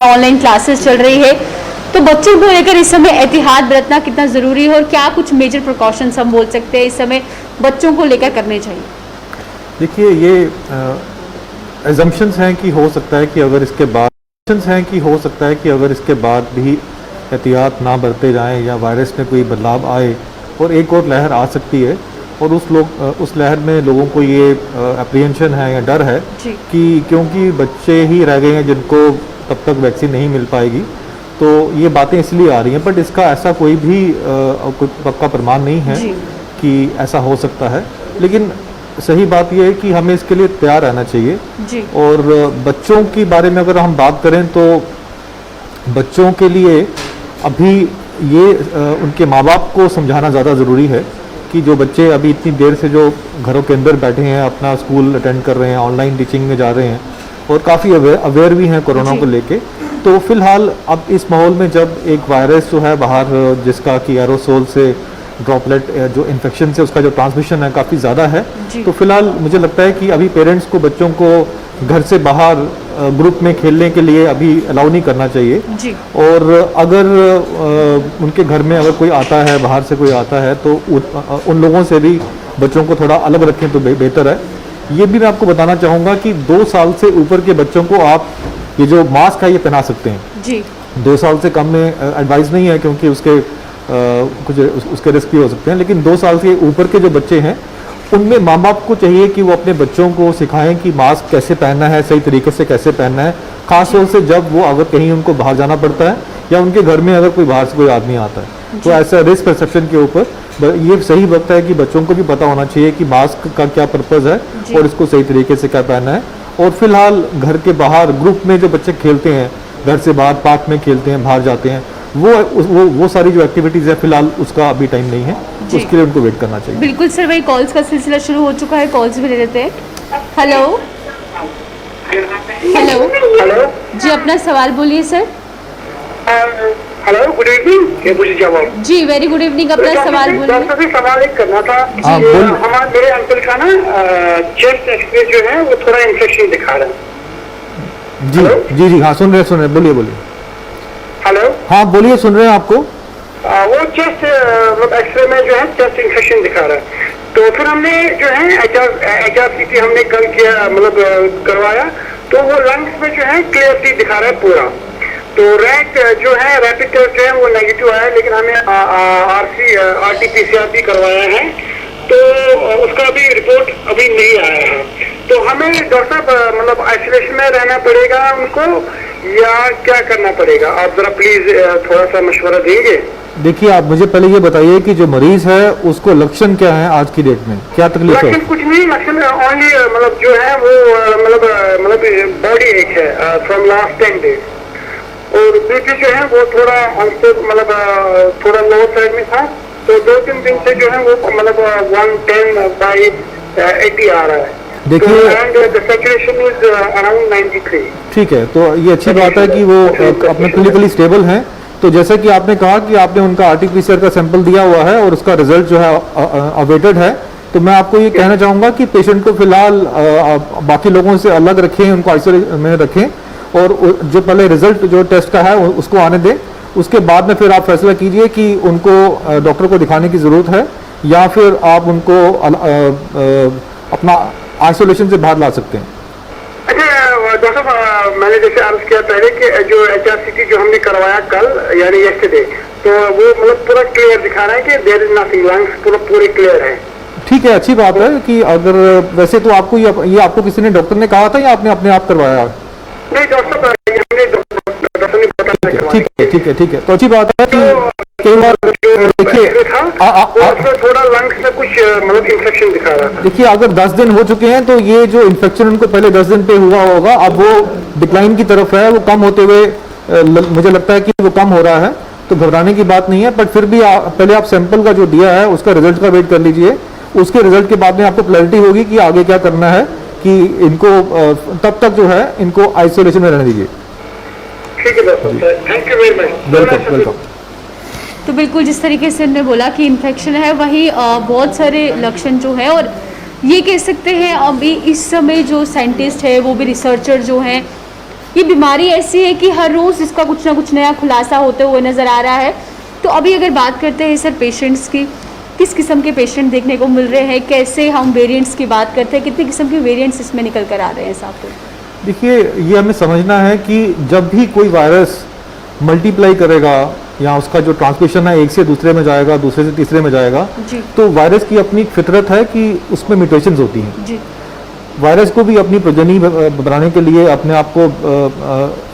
Online classes चल रही है, तो बच्चों को लेकर इस समय एहतियात बरतना कितना ज़रूरी है और क्या कुछ मेजर प्रिकॉशंस हम बोल सकते हैं इस समय बच्चों को लेकर करने चाहिए? देखिए, ये एजम्पशंस हैं कि हो सकता है कि अगर इसके बाद भी एहतियात ना बरते जाएं या वायरस में कोई बदलाव आए और एक और लहर आ सकती है और उस लहर में लोगों को ये अप्रीहेंशन है या डर है कि क्योंकि बच्चे ही रह गए हैं जिनको तब तक वैक्सीन नहीं मिल पाएगी, तो ये बातें इसलिए आ रही हैं। बट इसका ऐसा कोई भी कोई पक्का प्रमाण नहीं है कि ऐसा हो सकता है, लेकिन सही बात यह है कि हमें इसके लिए तैयार रहना चाहिए। और बच्चों के बारे में अगर हम बात करें तो बच्चों के लिए अभी ये उनके माँ बाप को समझाना ज़्यादा ज़रूरी है कि जो बच्चे अभी इतनी देर से जो घरों के अंदर बैठे हैं, अपना स्कूल अटेंड कर रहे हैं, ऑनलाइन टीचिंग में जा रहे हैं और काफ़ी अवेयर भी हैं कोरोना को लेके, तो फिलहाल अब इस माहौल में जब एक वायरस जो है बाहर जिसका कि एरोसोल से ड्रॉपलेट जो इन्फेक्शन से उसका जो ट्रांसमिशन है काफ़ी ज़्यादा है, तो फिलहाल मुझे लगता है कि अभी पेरेंट्स को बच्चों को घर से बाहर ग्रुप में खेलने के लिए अभी अलाउ नहीं करना चाहिए। और अगर उनके घर में अगर कोई आता है, बाहर से कोई आता है, तो उन लोगों से भी बच्चों को थोड़ा अलग रखें तो बेहतर है। ये भी मैं आपको बताना चाहूँगा कि 2 साल से ऊपर के बच्चों को आप ये जो मास्क है ये पहना सकते हैं। 2 साल से कम में एडवाइस नहीं है क्योंकि उसके कुछ उसके रिस्क भी हो सकते हैं, लेकिन 2 साल से ऊपर के जो बच्चे हैं उनमें माँ बाप को चाहिए कि वो अपने बच्चों को सिखाएं कि मास्क कैसे पहनना है, सही तरीके से कैसे पहनना है, खास तौर से जब वो अगर कहीं उनको बाहर जाना पड़ता है या उनके घर में अगर कोई बाहर से कोई आदमी आता है, तो ऐसा रिस्क परसेप्शन के ऊपर ये सही वक्त है कि बच्चों को भी पता होना चाहिए कि मास्क का क्या पर्पज़ है और इसको सही तरीके से क्या पहनना है। और फिलहाल घर के बाहर ग्रुप में जो बच्चे खेलते हैं, घर से बाहर पार्क में खेलते हैं, बाहर जाते हैं, वो सारी जो एक्टिविटीज़ है फिलहाल उसका अभी टाइम नहीं है, उसके लिए उनको वेट करना चाहिए। बिल्कुल सर, वही कॉल्स का सिलसिला शुरू हो चुका है, कॉल्स भी ले लेते हैं। हेलो जी, अपना सवाल बोलिए सर। हेलो, गुड इवनिंग जी, वेरी गुड इवनिंग, अपना सवाल बोलिए। डॉक्टर से सवाल एक करना था। हमारे मेरे अंकल का ना चेस्ट एक्सरे जो है वो थोड़ा इन्फेक्शन दिखा रहा है। जी, हाँ सुन रहे बोलिए। हेलो, हाँ बोलिए, सुन रहे हैं आपको। वो चेस्ट मतलब एक्सरे में जो है चेस्ट इन्फेक्शन दिखा रहा है, तो फिर हमने जो है HRCT हमने कल किया, मतलब करवाया, तो वो लंग्स में जो है क्लियरली दिखा रहा है पूरा। तो जो है रैपिड टेस्ट जो है वो नेगेटिव आया, लेकिन हमें RT-PCR भी करवाया है, तो उसका अभी रिपोर्ट अभी नहीं आया है। तो हमें डॉक्टर साहब मतलब आइसोलेशन में रहना पड़ेगा उनको या क्या करना पड़ेगा? आप जरा प्लीज थोड़ा सा मशवरा देंगे। देखिए, आप मुझे पहले ये बताइए कि जो मरीज है उसको लक्षण क्या है आज की डेट में, क्या तकलीफ है? लक्षण कुछ नहीं, लक्षण ओनली मतलब जो है वो मतलब बॉडी एक है फ्रॉम लास्ट 10 डेज, और बीपी जो है वो थोड़ा हमसे मतलब थोड़ा लोअर साइड में था, तो 2-3 दिन से जो है वो मतलब 110/80 आ रहा है। देखिए, सैचुरेशन इज अराउंड 93। ठीक है, तो ये अच्छी बात है कि वो अपने क्लिनिकली स्टेबल हैं। तो जैसे कि आपने कहा कि आपने उनका RT-PCR का सैंपल दिया हुआ है और उसका रिजल्ट जो है अवेटेड है, तो मैं आपको ये कहना चाहूँगा कि पेशेंट को फिलहाल बाकी लोगों से अलग रखें, उनको आइसोलेशन में रखें और जो पहले रिजल्ट जो टेस्ट का है उसको आने दें। उसके बाद में फिर आप फैसला कीजिए कि उनको डॉक्टर को दिखाने की ज़रूरत है या फिर आप उनको अपना आइसोलेशन से बाहर ला सकते हैं। अच्छा डॉक्टर साहब, मैंने जैसे अर्ज किया पहले कि जो HRCT जो हमने करवाया कल यानी यस्टरडे, तो वो मतलब पूरा क्लियर दिखा रहा है कि देयर इज नथिंग, लंग्स पूरे क्लियर है। ठीक है, अच्छी बात है कि अगर वैसे तो आपको ये आपको किसी ने डॉक्टर ने कहा था या आपने अपने आप करवाया? नहीं डॉक्टर साहब, ठीक है, तो अच्छी बात है कि कई बार देखिए थोड़ा लंग्स में कुछ मतलब इन्फेक्शन दिखा रहा है। देखिए, अगर 10 दिन हो चुके हैं तो ये जो इन्फेक्शन उनको पहले 10 दिन पे हुआ होगा, अब वो डिक्लाइन की तरफ है, वो कम होते हुए मुझे लगता है कि वो कम हो रहा है, तो घबराने की बात नहीं है। बट फिर भी पहले आप सैंपल का जो दिया है उसका रिजल्ट का वेट कर लीजिए, उसके रिजल्ट के बाद में आपको क्लैरिटी होगी कि आगे क्या करना है, कि इनको तब तक जो है इनको आइसोलेशन में रहने दीजिए। ठीक है doctor, thank you very much. Welcome. तो बिल्कुल जिस तरीके से उन्होंने बोला कि इन्फेक्शन है, वही बहुत सारे लक्षण जो है, और ये कह सकते हैं अभी इस समय जो साइंटिस्ट है वो भी रिसर्चर जो हैं ये बीमारी ऐसी है कि हर रोज़ इसका कुछ ना कुछ नया खुलासा होते हुए नज़र आ रहा है। तो अभी अगर बात करते हैं सर पेशेंट्स की, किस किस्म के पेशेंट देखने को मिल रहे हैं, कैसे हम वेरिएंट्स की बात करते हैं, कितने किस्म के वेरिएंट्स इसमें निकल कर आ रहे हैं साहब? तो देखिए, ये हमें समझना है कि जब भी कोई वायरस मल्टीप्लाई करेगा या उसका जो ट्रांसमिशन है एक से दूसरे में जाएगा, दूसरे से तीसरे में जाएगा, तो वायरस की अपनी फितरत है कि उसमें म्यूटेशंस होती हैं। जी। वायरस को भी अपनी प्रजनन बनाने के लिए, अपने आप को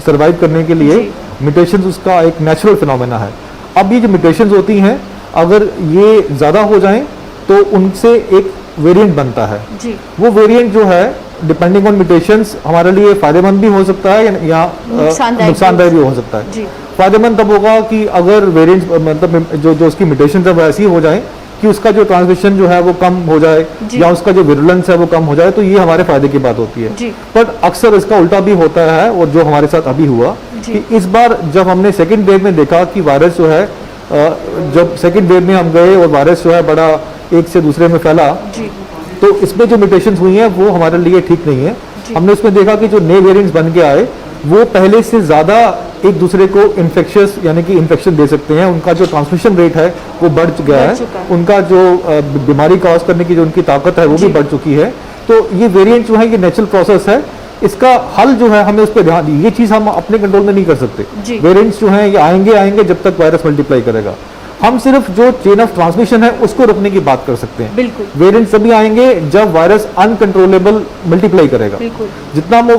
सर्वाइव करने के लिए म्यूटेशंस उसका एक नेचुरल फिनोमेना है। अब ये जो म्यूटेशंस होती हैं, अगर ये ज़्यादा हो जाएं तो उनसे एक वेरिएंट बनता है। जी। वो वेरिएंट जो है डिपेंडिंग ऑन म्यूटेशंस हमारे लिए फायदेमंद भी हो सकता है या नुकसानदायक भी हो सकता है। जी। फायदेमंद तब होगा कि अगर वेरिएंट मतलब जो उसकी म्यूटेशन है वो ऐसी हो जाए कि उसका जो ट्रांसमिशन जो है वो कम हो जाए या उसका जो विरुलेंस है वो कम हो जाए, तो ये हमारे फायदे की बात होती है। पर अक्सर इसका उल्टा भी होता है, और जो हमारे साथ अभी हुआ कि इस बार जब हमने सेकेंड वेव में देखा कि वायरस जो है, जब सेकेंड वेव में हम गए और वायरस जो है बड़ा एक से दूसरे में फैला, तो इसमें जो म्यूटेशंस हुई हैं वो हमारे लिए ठीक नहीं है। हमने उसमें देखा कि जो नए वेरिएंट्स बन के आए वो पहले से ज़्यादा एक दूसरे को इन्फेक्शियस यानी कि इन्फेक्शन दे सकते हैं। उनका जो ट्रांसमिशन रेट है वो बढ़ गया है, उनका जो बीमारी कॉज करने की जो उनकी ताकत है वो भी बढ़ चुकी है। तो ये वेरिएंट जो है ये नेचुरल प्रोसेस है, इसका हल जो है हमें उस पर ध्यान दी। ये चीज़ हम अपने कंट्रोल में नहीं कर सकते। वेरिएंट्स जो हैं ये आएंगे जब तक वायरस मल्टीप्लाई करेगा। हम सिर्फ जो चेन ऑफ ट्रांसमिशन है उसको रोकने की बात कर सकते हैं। बिल्कुल। वेरिएंट सभी आएंगे जब वायरस अनकंट्रोलेबल मल्टीप्लाई करेगा। जितना वो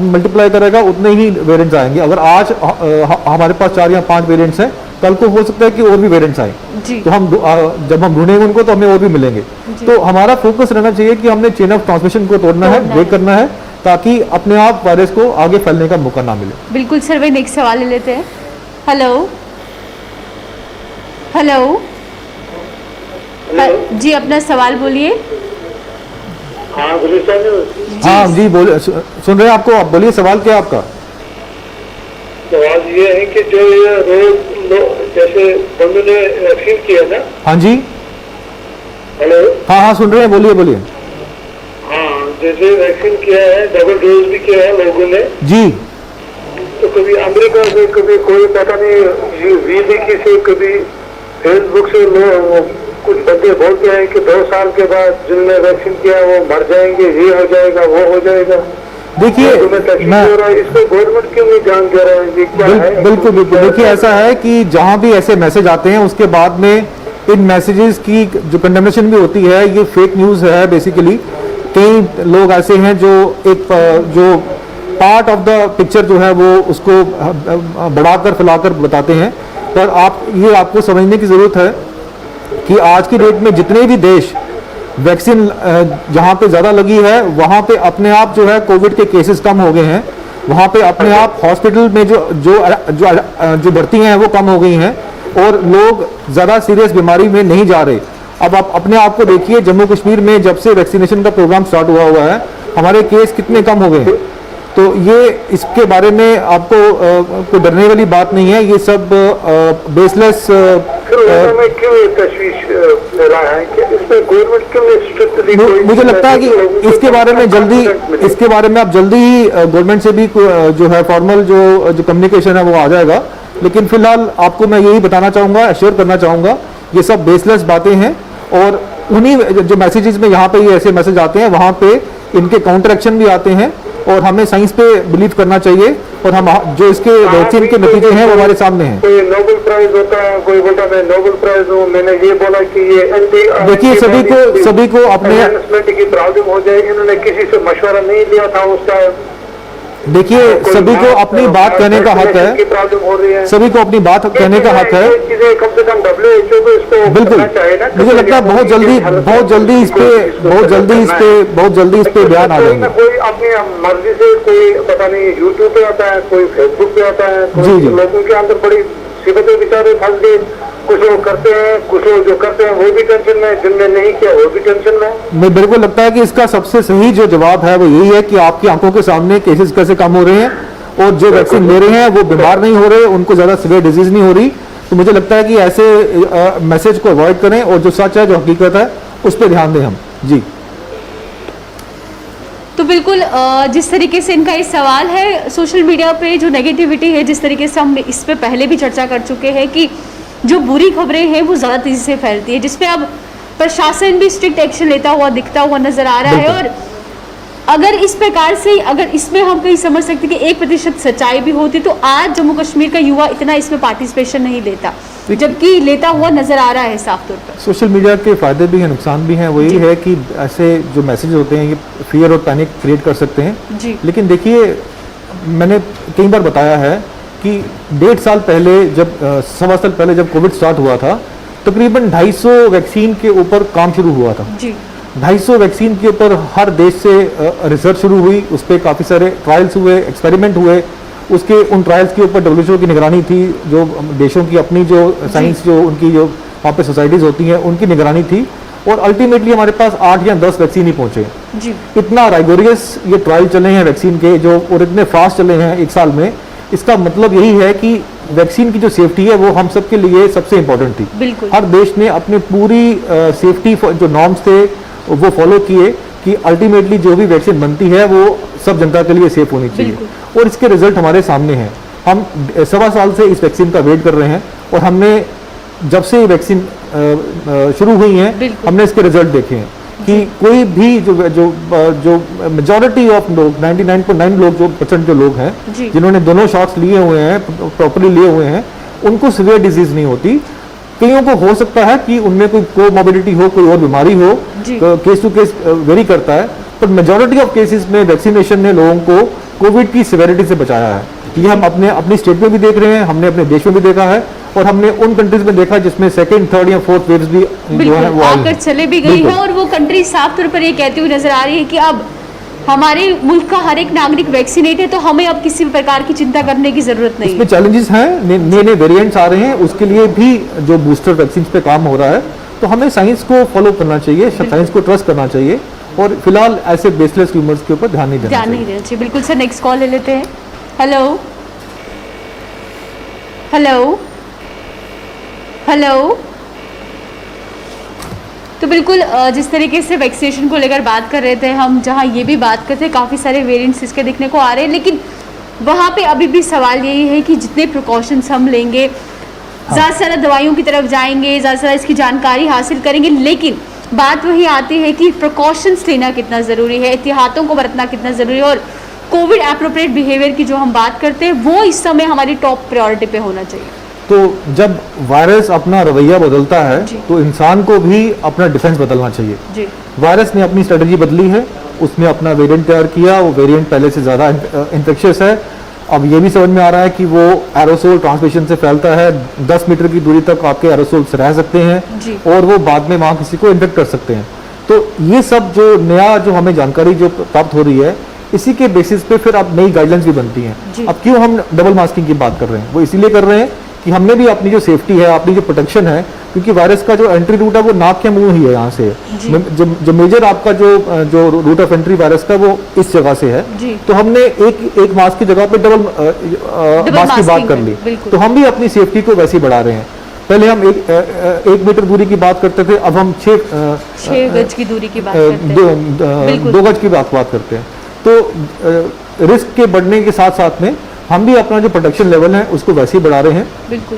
मल्टीप्लाई करेगा उतने ही वेरिएंट्स आएंगे। अगर आज हमारे पास 4 या 5 वेरिएंट्स हैं, कल को हो सकता है कि और भी वेरिएंट्स आए, तो हम जब हम ढूंढेंगे उनको तो हमें और भी मिलेंगे। तो हमारा फोकस रहना चाहिए कि हमने चेन ऑफ ट्रांसमिशन को तोड़ना है, ब्रेक करना है, ताकि अपने आप वायरस को आगे फैलने का मौका ना मिले। बिल्कुल सर, वही नेक्स्ट सवाल ले लेते हैं। हेलो हेलो जी, अपना सवाल बोलिए। हाँ जी बोलिए, सुन रहे हैं आपको, आप बोलिए सवाल क्या है आपका? सवाल ये है कि जो ये रोज जैसे बंधु ने वैक्सीन किया ना। हाँ जी। हेलो। हाँ सुन रहे हैं, बोलिए बोलिए। हाँ, जैसे वैक्सीन किया है, डबल डोज भी किया है लोगों ने जी। तो कभी अमेरिका से, कभी कोई पता नहीं वीडियो से, कभी फेसबुक से लोग कुछ बंदे बोलते हैं कि 2 साल के बाद जिनने वैक्सीन किया वो मर जाएंगे, ये हो जाएगा, वो हो जाएगा। देखिए, इसको गवर्नमेंट क्यों नहीं ध्यान दे रहा है? ये क्या है? बिल्कुल बिल्कुल। देखिए, ऐसा है कि जहां भी ऐसे मैसेज आते हैं उसके बाद में इन मैसेजेस की जो कंडेमनेशन भी होती है, ये फेक न्यूज़ है बेसिकली। कई लोग ऐसे हैं जो एक जो पार्ट ऑफ द पिक्चर जो है वो उसको बढ़ाकर फैलाकर बताते हैं। पर आपको समझने की ज़रूरत है कि आज की डेट में जितने भी देश वैक्सीन जहाँ पे ज़्यादा लगी है वहाँ पे अपने आप जो है कोविड के केसेस कम हो गए हैं। वहाँ पे अपने आप हॉस्पिटल में जो भर्तियाँ हैं वो कम हो गई हैं और लोग ज़्यादा सीरियस बीमारी में नहीं जा रहे। अब आप अपने आप को देखिए, जम्मू कश्मीर में जब से वैक्सीनेशन का प्रोग्राम स्टार्ट हुआ है हमारे केस कितने कम हो गए हैं। तो ये इसके बारे में आपको कोई डरने वाली बात नहीं है। ये सब बेसलेस मुझे लगता है कि इसके बारे में आप जल्दी ही गवर्नमेंट से भी जो है फॉर्मल जो कम्युनिकेशन है वो आ जाएगा। लेकिन फिलहाल आपको मैं यही बताना चाहूँगा, एश्योर करना चाहूँगा, ये सब बेसलेस बातें हैं। और उन्हीं जो मैसेजेस में यहाँ पे ये ऐसे मैसेज आते हैं वहाँ पे इनके काउंटर एक्शन भी आते हैं। और हमें साइंस पे बिलीव करना चाहिए और हम जो इसके वैक्सीन के नतीजे हैं वो हमारे सामने हैं। कोई नोबेल प्राइज होता है, कोई बोलता मैं नोबेल प्राइज हूँ, मैंने ये बोला कि ये देखिए सभी को अपने की प्रॉब्लम हो जाएगी। इन्होंने किसी से मशवरा नहीं लिया था उसका। देखिए, सभी को अपनी बात कहने का हक है, सभी को अपनी बात कहने का हक है। कम से कम WHO को इसको बिल्कुल, मुझे लगता है बहुत जल्दी इस पे बयान आ जाएंगे। कोई अपनी मर्जी से, कोई पता नहीं यूट्यूब पे आता है, कोई फेसबुक पे आता है, कोई लोगों के अंदर बड़ी सिबतें बेचारे फंस गए। कुछ लोग करते हैं, कुछ लोग जो करते हैं वो भी टेंशन में, जिनने नहीं किया वो भी टेंशन में। मैं बिल्कुल लगता है कि इसका सबसे सही जो जवाब है वो यही है कि आपकी आंखों के सामने केसेस कैसे कम हो रहे हैं और जो वैक्सीन ले रहे हैं वो बीमार नहीं हो रहे, उनको ज़्यादा सीवियर डिजीज नहीं हो रही। तो मुझे लगता है कि ऐसे मैसेज को अवॉइड करें और जो सच है, जो हकीकत है, उस पर ध्यान दें हम। जी तो बिल्कुल जिस तरीके से इनका ये सवाल है, सोशल मीडिया पे जो नेगेटिविटी है, जिस तरीके से हम इस पे पहले भी चर्चा कर चुके हैं कि जो बुरी खबरें हैं वो ज़्यादा तेज़ी से फैलती है, जिसपे अब प्रशासन भी स्ट्रिक्ट एक्शन लेता हुआ दिखता हुआ नज़र आ रहा है। और अगर इस प्रकार से, अगर इसमें हम कहीं समझ सकते कि 1% सच्चाई भी होती तो आज जम्मू कश्मीर का युवा इतना इसमें पार्टिसिपेशन नहीं लेता, जबकि लेता हुआ नजर आ रहा है साफ तौर पर। सोशल मीडिया के फ़ायदे भी हैं, नुकसान भी हैं। वही है कि ऐसे जो मैसेज होते हैं ये फियर और पैनिक क्रिएट कर सकते हैं जी। लेकिन देखिए, मैंने कई बार बताया है कि 1.5 साल पहले जब 1.25 साल पहले जब कोविड स्टार्ट हुआ था, तकरीबन 250 वैक्सीन के ऊपर काम शुरू हुआ था जी। 250 वैक्सीन के ऊपर हर देश से रिसर्च शुरू हुई, उस पर काफ़ी सारे ट्रायल्स हुए, एक्सपेरिमेंट हुए। उसके उन ट्रायल्स के ऊपर WHO की निगरानी थी, जो देशों की अपनी जो साइंस जो उनकी जो वहाँ पे सोसाइटीज़ होती हैं उनकी निगरानी थी, और अल्टीमेटली हमारे पास 8 या 10 वैक्सीन ही पहुँचे जी। इतना राइगोरियस ये ट्रायल चले हैं वैक्सीन के जो, और इतने फास्ट चले हैं 1 साल में। इसका मतलब यही है कि वैक्सीन की जो सेफ्टी है वो हम सब के लिए सबसे इम्पोर्टेंट थी। बिल्कुल। हर देश ने अपने पूरी सेफ्टी जो नॉर्म्स थे वो फॉलो किए कि अल्टीमेटली जो भी वैक्सीन बनती है वो सब जनता के लिए सेफ होनी चाहिए, और इसके रिजल्ट हमारे सामने हैं। हम 1.25 साल से इस वैक्सीन का वेट कर रहे हैं, और हमने जब से ये वैक्सीन शुरू हुई है हमने इसके रिजल्ट देखे हैं कि कोई भी जो मेजॉरिटी ऑफ लोग 99.9 लोग जो % जो लोग हैं जिन्होंने दोनों शॉट्स लिए हुए हैं, प्रॉपर्ली लिए हुए हैं, उनको सीवियर डिजीज नहीं होती। कईयों को हो सकता है कि उनमें कोई कोमॉर्बिडिटी हो, कोई और बीमारी हो, तो केस टू केस वेरी करता है, पर मेजॉरिटी ऑफ केसेस में वैक्सीनेशन ने लोगों को कोविड की सिवियरिटी से बचाया है। ये हम अपनी स्टेट में भी देख रहे हैं, हमने अपने देश में भी देखा है, और हमने उन कंट्रीज में देखा जिसमें 2nd, 3rd या 4th वेव्स भी जो है वो आकर चले भी गई है, और वो कंट्री साफ तौर पर ये कहती हुई नजर आ रही है कि अब हमारे मुल्क का हर एक नागरिक वैक्सीनेट है, तो हमें अब किसी प्रकार की चिंता करने की जरूरत नहीं है। इसमें चैलेंजेस हैं, नए वेरिएंट्स आ रहे हैं, उसके लिए भी जो बूस्टर वैक्सीन पे काम हो रहा है, तो हमें साइंस को फॉलो करना चाहिए, साइंस को ट्रस्ट करना चाहिए, और फिलहाल ऐसे बेसलेस र्यूमर्स के ऊपर ध्यान नहीं देना चाहिए। बिल्कुल सर, नेक्स्ट कॉल ले लेते हैं। Hello hello hello. तो बिल्कुल जिस तरीके से वैक्सीनेशन को लेकर बात कर रहे थे हम, जहां ये भी बात करते हैं काफ़ी सारे वेरिएंट्स इसके दिखने को आ रहे हैं, लेकिन वहां पे अभी भी सवाल यही है कि जितने प्रिकॉशंस हम लेंगे, ज़्यादा से ज़्यादा दवाइयों की तरफ जाएंगे, ज़्यादा से ज़्यादा इसकी जानकारी हासिल करेंगे, लेकिन बात वही आती है कि प्रिकॉशंस लेना कितना ज़रूरी है, एहतियातों को बरतना कितना ज़रूरी है, और कोविड एप्रोप्रिएट बिहेवियर की जो हम बात करते हैं वो इस समय हमारी टॉप प्रायोरिटी पे होना चाहिए। तो जब वायरस अपना रवैया बदलता है तो इंसान को भी अपना डिफेंस बदलना चाहिए जी। वायरस ने अपनी स्ट्रेटजी बदली है, उसने अपना वेरिएंट तैयार किया, वो वेरिएंट पहले से ज़्यादा इन्फेक्शियस है। अब ये भी समझ में आ रहा है कि वो एरोसोल ट्रांसमिशन से फैलता है, 10 मीटर की दूरी तक आपके एरोसोल्स रह सकते हैं और वो बाद में वहाँ किसी को इन्फेक्ट कर सकते हैं। तो ये सब जो नया जो हमें जानकारी जो प्राप्त हो रही है, इसी के बेसिस पे फिर अब नई गाइडलाइंस भी बनती हैं। अब क्यों हम डबल मास्किंग की बात कर रहे हैं, वो इसीलिए कर रहे हैं कि हमने भी अपनी जो सेफ्टी है, अपनी जो प्रोटेक्शन है, क्योंकि वायरस का जो एंट्री रूट है वो नाक के मुंह ही है, यहाँ से जो मेजर आपका जो रूट ऑफ एंट्री वायरस का वो इस जगह से है। तो हमने एक मास्क की जगह पे डबल मास्क की बात कर ली, तो हम भी अपनी सेफ्टी को वैसे ही बढ़ा रहे हैं। पहले हम एक मीटर दूरी की बात करते थे, अब हम 6 गज की दूरी की बात करते हैं, 2 गज की बात करते हैं। तो रिस्क के बढ़ने के साथ साथ में हम भी अपना जो प्रोटेक्शन लेवल है उसको वैसे ही बढ़ा रहे हैं। बिल्कुल।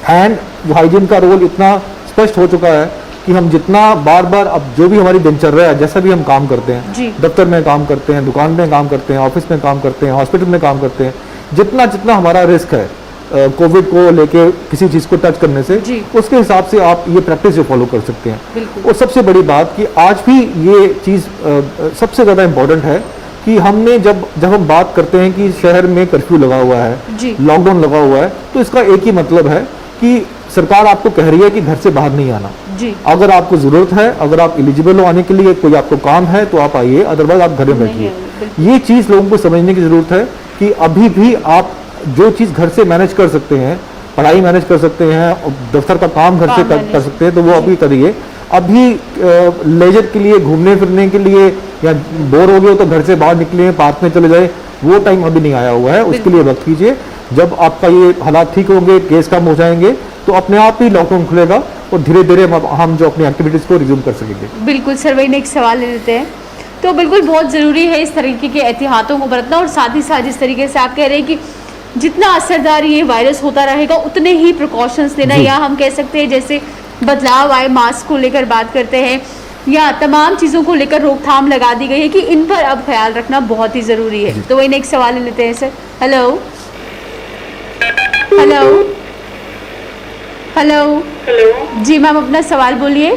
हैंड हाइजीन का रोल इतना स्पष्ट हो चुका है कि हम जितना बार बार अब जो भी हमारी दिनचर्या है, जैसा भी हम काम करते हैं, दफ्तर में काम करते हैं, दुकान में काम करते हैं, ऑफिस में काम करते हैं, हॉस्पिटल में काम करते हैं, जितना जितना हमारा रिस्क है कोविड को लेके किसी चीज़ को टच करने से, उसके हिसाब से आप ये प्रैक्टिस जो फॉलो कर सकते हैं। और सबसे बड़ी बात कि आज भी ये चीज़ सबसे ज़्यादा इम्पोर्टेंट है कि हमने जब हम बात करते हैं कि शहर में कर्फ्यू लगा हुआ है, लॉकडाउन लगा हुआ है, तो इसका एक ही मतलब है कि सरकार आपको कह रही है कि घर से बाहर नहीं आना। अगर आपको ज़रूरत है, अगर आप एलिजिबल हो आने के लिए, कोई आपको काम है तो आप आइए, अदरवाइज आप घर में बैठिए। ये चीज़ लोगों को समझने की ज़रूरत है कि अभी भी आप जो चीज़ घर से मैनेज कर सकते हैं, पढ़ाई मैनेज कर सकते हैं, दफ्तर का काम घर से कर सकते हैं, तो वो अभी करिए। अभी लेजर के लिए, घूमने फिरने के लिए, या बोर हो गए हो तो घर से बाहर निकले, पार्क में चले जाए, वो टाइम अभी नहीं आया हुआ है, उसके लिए वक्त कीजिए। जब आपका ये हालात ठीक होंगे, केस कम हो जाएंगे, तो अपने आप ही लॉकडाउन खुलेगा और धीरे धीरे हम जो अपनी एक्टिविटीज़ को रिज्यूम कर सकेंगे। बिल्कुल सर, वही नेक्स्ट सवाल ले लेते हैं। तो बिल्कुल बहुत ज़रूरी है इस तरीके के एहतियातों को बरतना, और साथ ही साथ जिस तरीके से आप कह रहे हैं कि जितना असरदार ये वायरस होता रहेगा उतने ही प्रिकॉशंस लेना, या हम कह सकते हैं जैसे बदलाव आए मास्क को लेकर बात करते हैं या तमाम चीज़ों को लेकर रोकथाम लगा दी गई है कि इन पर अब ख्याल रखना बहुत ही ज़रूरी है। तो वही नेक्स्ट सवाल ले लेते हैं सर। हेलो हेलो हेलो हेलो जी मैम, अपना सवाल बोलिए।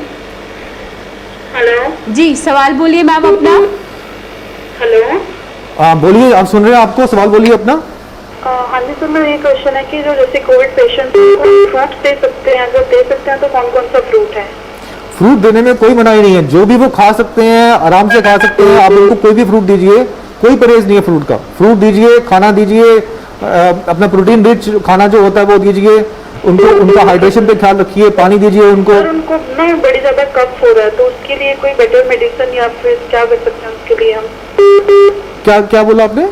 हेलो जी सवाल बोलिए मैम अपना। हेलो बोलिए, आप सुन रहे हैं, आपको सवाल बोलिए अपना। हाँ जी सर, मेरा ये क्वेश्चन है कि जो जैसे कोविड पेशेंट को फ्रूट दे सकते हैं, अगर दे सकते हैं तो कौन कौन सा फ्रूट है? फ्रूट देने में कोई मनाही नहीं है, जो भी वो खा सकते हैं, आराम से खा सकते हैं। आप उनको कोई भी फ्रूट दीजिए, कोई परहेज नहीं है फ्रूट का। फ्रूट दीजिए, खाना दीजिए, अपना प्रोटीन रिच खाना जो होता है वो दीजिए, उनको उनका हाइड्रेशन पे ख्याल रखिए, पानी दीजिए उनको। सर उनको ना बड़ी ज्यादा कफ हो रहा है, तो उसके लिए कोई बेटर मेडिसिन या फिर क्या कर सकते हैं उसके लिए हम? क्या क्या बोला आपने?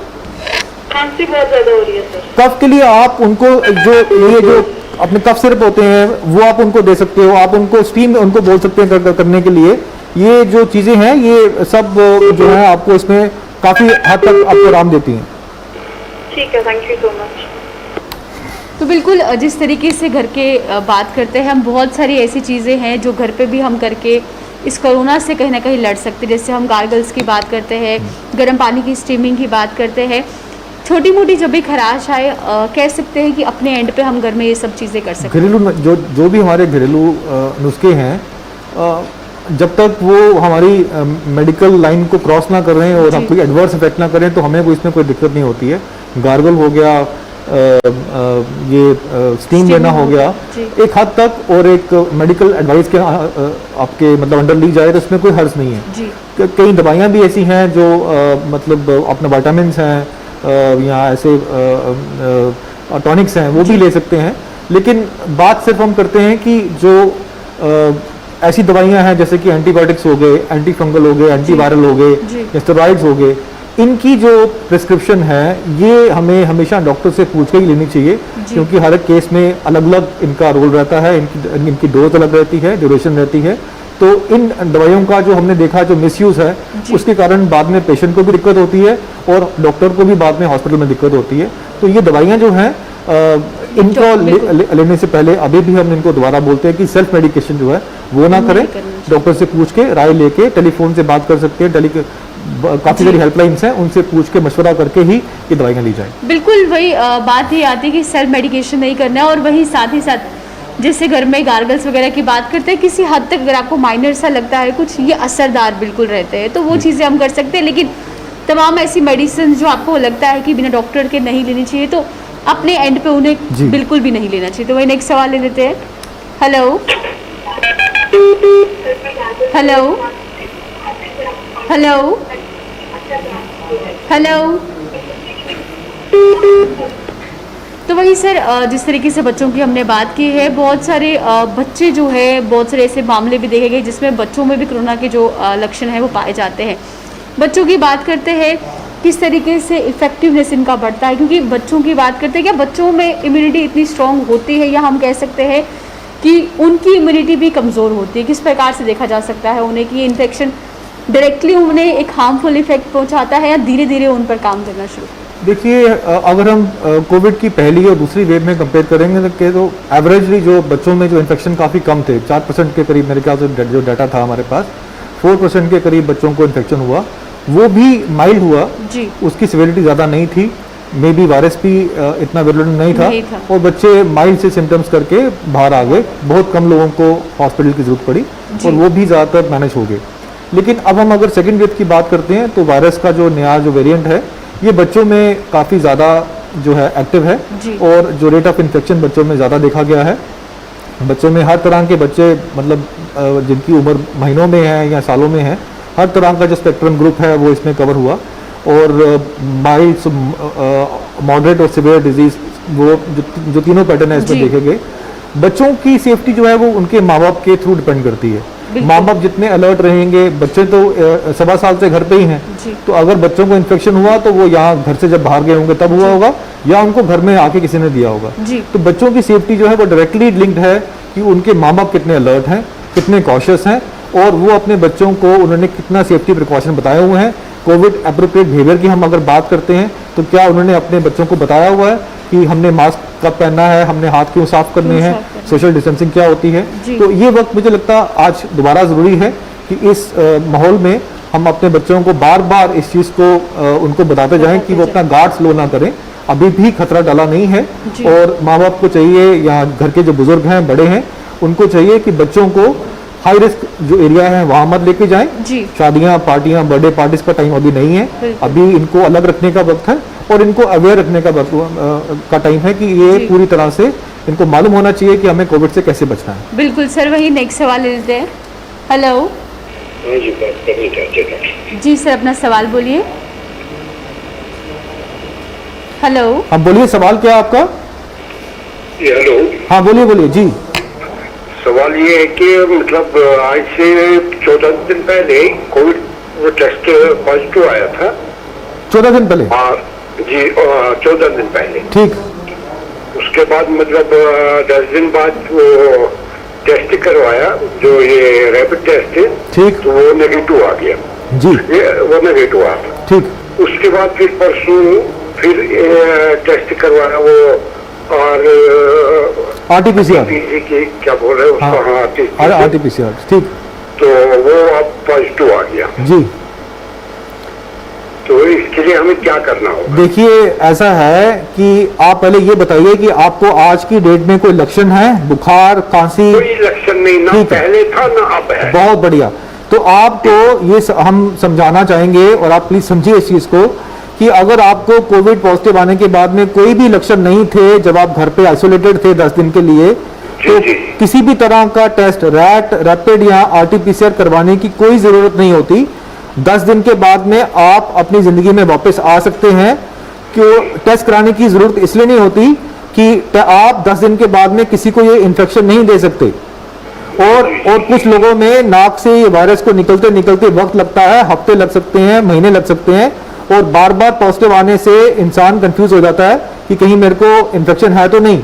खांसी बहुत ज्यादा हो रही है सर। कफ के लिए आप उनको जो अपने कफ सिरप होते हैं वो आप उनको दे सकते हो। आप उनको स्टीम उनको बोल सकते हैं करने के लिए। ये जो चीज़ें हैं ये सब जो है आपको इसमें काफ़ी हद तक आपको आराम देती हैं। ठीक है, थैंक यू सो मच। तो बिल्कुल जिस तरीके से घर के बात करते हैं हम, बहुत सारी ऐसी चीज़ें हैं जो घर पे भी हम करके इस कोरोना से कहीं ना कहीं लड़ सकते हैं। जैसे हम गार्गल्स की बात करते हैं, गर्म पानी की स्टीमिंग की बात करते हैं, छोटी मोटी जब भी खराश आए कह सकते हैं कि अपने एंड पे हम घर में ये सब चीज़ें कर सकते हैं। घरेलू जो भी हमारे घरेलू नुस्खे हैं, जब तक वो हमारी मेडिकल लाइन को क्रॉस ना कर रहे हैं और हम कोई एडवर्स इफेक्ट ना करें तो हमें इसमें कोई दिक्कत नहीं होती है। गार्गल हो गया, ये स्टीम लेना हो गया, एक हद तक, और एक मेडिकल एडवाइस के आपके मतलब अंडर ली जाए तो इसमें कोई हर्ज नहीं है। कई दवाइयाँ भी ऐसी हैं जो मतलब अपने विटामिन्स हैं या ऐसे टॉनिक्स हैं वो भी ले सकते हैं। लेकिन बात सिर्फ हम करते हैं कि जो ऐसी दवाइयां हैं जैसे कि एंटीबायोटिक्स हो गए, एंटी फंगल हो गए, एंटीवायरल हो गए, स्टेरॉइड्स हो गए, इनकी जो प्रिस्क्रिप्शन है ये हमें हमेशा डॉक्टर से पूछ के ही लेनी चाहिए, क्योंकि हर एक केस में अलग अलग इनका रोल रहता है, इनकी डोज अलग रहती है, ड्यूरेशन रहती है। तो इन दवाइयों का जो हमने देखा जो मिसयूज है उसके कारण बाद में पेशेंट को भी दिक्कत होती है और डॉक्टर को भी बाद में हॉस्पिटल में दिक्कत होती है। तो ये दवाइयां जो हैं इनको लेने से पहले अभी भी हम इनको दोबारा बोलते हैं कि सेल्फ मेडिकेशन जो है वो ना करें, डॉक्टर से पूछ के राय लेके, टेलीफोन से बात कर सकते हैं, काफ़ी सारी हेल्पलाइंस हैं, उनसे पूछ के मशवरा करके ही ये दवाइयाँ ली जाए। बिल्कुल वही बात ही आती है कि सेल्फ मेडिकेशन नहीं करना है। और वही साथ ही साथ जैसे घर में गार्गल्स वगैरह की बात करते हैं, किसी हद तक अगर आपको माइनर सा लगता है कुछ, ये असरदार बिल्कुल रहते हैं, तो वो चीज़ें हम कर सकते हैं। लेकिन तमाम ऐसी मेडिसिन जो आपको लगता है कि बिना डॉक्टर के नहीं लेनी चाहिए, तो अपने एंड पे उन्हें बिल्कुल भी नहीं लेना चाहिए। तो वही नेक्स्ट सवाल ले लेते हैं। हेलो हेलो हेलो हेलो तो वही सर, जिस तरीके से बच्चों की हमने बात की है, बहुत सारे बच्चे जो है, बहुत सारे ऐसे मामले भी देखे गए जिसमें बच्चों में भी कोरोना के जो लक्षण हैं वो पाए जाते हैं। बच्चों की बात करते हैं किस तरीके से इफेक्टिवनेस इनका बढ़ता है, क्योंकि बच्चों की बात करते हैं, क्या बच्चों में इम्यूनिटी इतनी स्ट्रॉन्ग होती है, या हम कह सकते हैं कि उनकी इम्यूनिटी भी कमज़ोर होती है? किस प्रकार से देखा जा सकता है उन्हें कि ये इन्फेक्शन डायरेक्टली उन्हें एक हार्मफुल इफेक्ट पहुंचाता है या धीरे धीरे उन पर काम करना शुरू? देखिए, अगर हम कोविड की पहली और दूसरी वेव में कंपेयर करेंगे तो एवरेजली जो बच्चों में जो इन्फेक्शन काफ़ी कम थे, 4% के करीब मेरे ख्याल से जो डाटा था हमारे पास, 4% के करीब बच्चों को इन्फेक्शन हुआ, वो भी माइल्ड हुआ जी। उसकी सिवियरिटी ज़्यादा नहीं थी, मे बी वायरस भी इतना विरुलेंट नहीं था और बच्चे माइल्ड से सिम्टम्स करके बाहर आ गए। बहुत कम लोगों को हॉस्पिटल की ज़रूरत पड़ी और वो भी ज़्यादातर मैनेज हो गए। लेकिन अब हम अगर सेकेंड वेव की बात करते हैं तो वायरस का जो नया जो वेरिएंट है ये बच्चों में काफ़ी ज़्यादा जो है एक्टिव है और जो रेट ऑफ इन्फेक्शन बच्चों में ज़्यादा देखा गया है। बच्चों में हर तरह के बच्चे, मतलब जिनकी उम्र महीनों में है या सालों में है, हर तरह का जो स्पेक्ट्रम ग्रुप है वो इसमें कवर हुआ। और माइल्ड, मॉडरेट और सिवियर डिजीज, वो जो तीनों पैटर्न है इसमें देखे गए। बच्चों की सेफ्टी जो है वो उनके माँ बाप के थ्रू डिपेंड करती है। माँ बाप जितने अलर्ट रहेंगे, बच्चे तो 1.25 साल से घर पे ही हैं, तो अगर बच्चों को इन्फेक्शन हुआ तो वो यहाँ घर से जब बाहर गए होंगे तब हुआ होगा या उनको घर में आके किसी ने दिया होगा। तो बच्चों की सेफ्टी जो है वो डायरेक्टली लिंक्ड है कि उनके माँ बाप कितने अलर्ट हैं, कितने कॉशियस हैं और वो अपने बच्चों को उन्होंने कितना सेफ्टी प्रिकॉशन बताए हुए हैं। कोविड अप्रोप्रिएट बिहेवियर की हम अगर बात करते हैं तो क्या उन्होंने अपने बच्चों को बताया हुआ है कि हमने मास्क कब पहनना है, हमने हाथ क्यों साफ करने हैं, सोशल डिस्टेंसिंग क्या होती है। तो ये वक्त मुझे लगता है आज दोबारा ज़रूरी है कि इस माहौल में हम अपने बच्चों को बार बार इस चीज़ को उनको बताते जाएं कि वो अपना गार्ड स्लो ना करें। अभी भी खतरा टला नहीं है और माँ बाप को चाहिए या घर के जो बुजुर्ग हैं, बड़े हैं, उनको चाहिए कि बच्चों को हाई रिस्क जो एरिया है वहाँ मत लेके जाएं। शादियाँ, पार्टियाँ, बर्थडे पार्टीज का टाइम अभी नहीं है, अभी इनको अलग रखने का वक्त है और इनको अवेयर रखने का टाइम है कि ये पूरी तरह से इनको मालूम होना चाहिए कि हमें कोविड से कैसे बचना है। बिल्कुल सर, वही नेक्स्ट सवाल ले लेते हैं। हेलो जी, बात करनी चाहते थे। जी सर, अपना सवाल बोलिए। हेलो, हाँ बोलिए, सवाल क्या है आपका? हेलो, हाँ बोलिए बोलिए जी। सवाल ये है कि मतलब आज से 14 दिन पहले कोविड टेस्ट पॉजिटिव आया था। 14 दिन पहले? हाँ जी, 14 दिन पहले। ठीक। उसके बाद मतलब 10 दिन बाद वो टेस्ट करवाया, जो ये रैपिड टेस्ट है, ठीक, तो वो नेगेटिव आ गया जी, वो नेगेटिव आ गया। ठीक। उसके बाद फिर परसों फिर टेस्ट करवाया वो, और आरटीपीसीआर की क्या बोल रहे हैं उसको? हाँ, आरटीपीसीआर, ठीक। तो वो अब पॉजिटिव आ गया जी। तो इसके लिए हमें क्या करना होगा? देखिए ऐसा है कि आप पहले ये बताइए कि आपको आज की डेट में कोई लक्षण है, बुखार, खांसी? कोई लक्षण नहीं, ना पहले था ना अब है। बहुत बढ़िया। तो आपको ये हम समझाना चाहेंगे और आप प्लीज समझिए इस चीज को कि अगर आपको कोविड पॉजिटिव आने के बाद में कोई भी लक्षण नहीं थे, जब आप घर पे आइसोलेटेड थे 10 दिन के लिए, तो किसी भी तरह का टेस्ट, रैपिड या आरटीपीसीआर करवाने की कोई जरूरत नहीं होती। 10 दिन के बाद में आप अपनी जिंदगी में वापस आ सकते हैं। क्यों टेस्ट कराने की जरूरत इसलिए नहीं होती कि आप 10 दिन के बाद में किसी को ये इन्फेक्शन नहीं दे सकते। और कुछ लोगों में नाक से ये वायरस को निकलते निकलते वक्त लगता है, हफ्ते लग सकते हैं, महीने लग सकते हैं, और बार बार पॉजिटिव आने से इंसान कंफ्यूज हो जाता है कि कहीं मेरे को इन्फेक्शन है तो नहीं।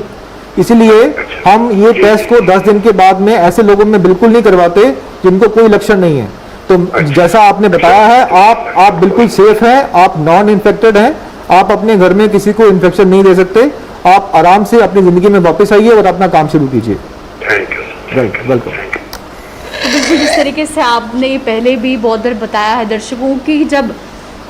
इसलिए हम ये टेस्ट को 10 दिन के बाद में ऐसे लोगों में बिल्कुल नहीं करवाते जिनको कोई लक्षण नहीं है। तो जैसा आपने बताया है, आप बिल्कुल सेफ हैं, आप नॉन इन्फेक्टेड हैं, आप अपने घर में किसी को इन्फेक्शन नहीं दे सकते। आप आराम से अपनी जिंदगी में वापस आइए और अपना काम शुरू कीजिए। Thank you. वेलकम। तो बिल्कुल जिस तरीके से आपने पहले भी बहुत बार बताया है दर्शकों की, जब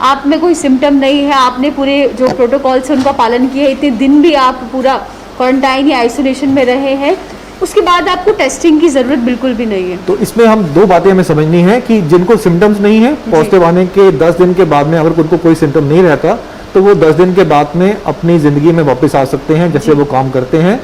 आप में कोई सिम्टम नहीं है, आपने पूरे जो प्रोटोकॉल्स हैं उनका पालन किया है, इतने दिन भी आप पूरा क्वारंटाइन या आइसोलेशन में रहे हैं, उसके बाद आपको टेस्टिंग की ज़रूरत बिल्कुल भी नहीं है। तो इसमें हम दो बातें हमें समझनी है कि जिनको सिम्टम्स नहीं है, पॉजिटिव आने के 10 दिन के बाद में अगर उनको कोई सिम्टम नहीं रहता तो वो 10 दिन के बाद में अपनी ज़िंदगी में वापस आ सकते हैं जैसे वो काम करते हैं,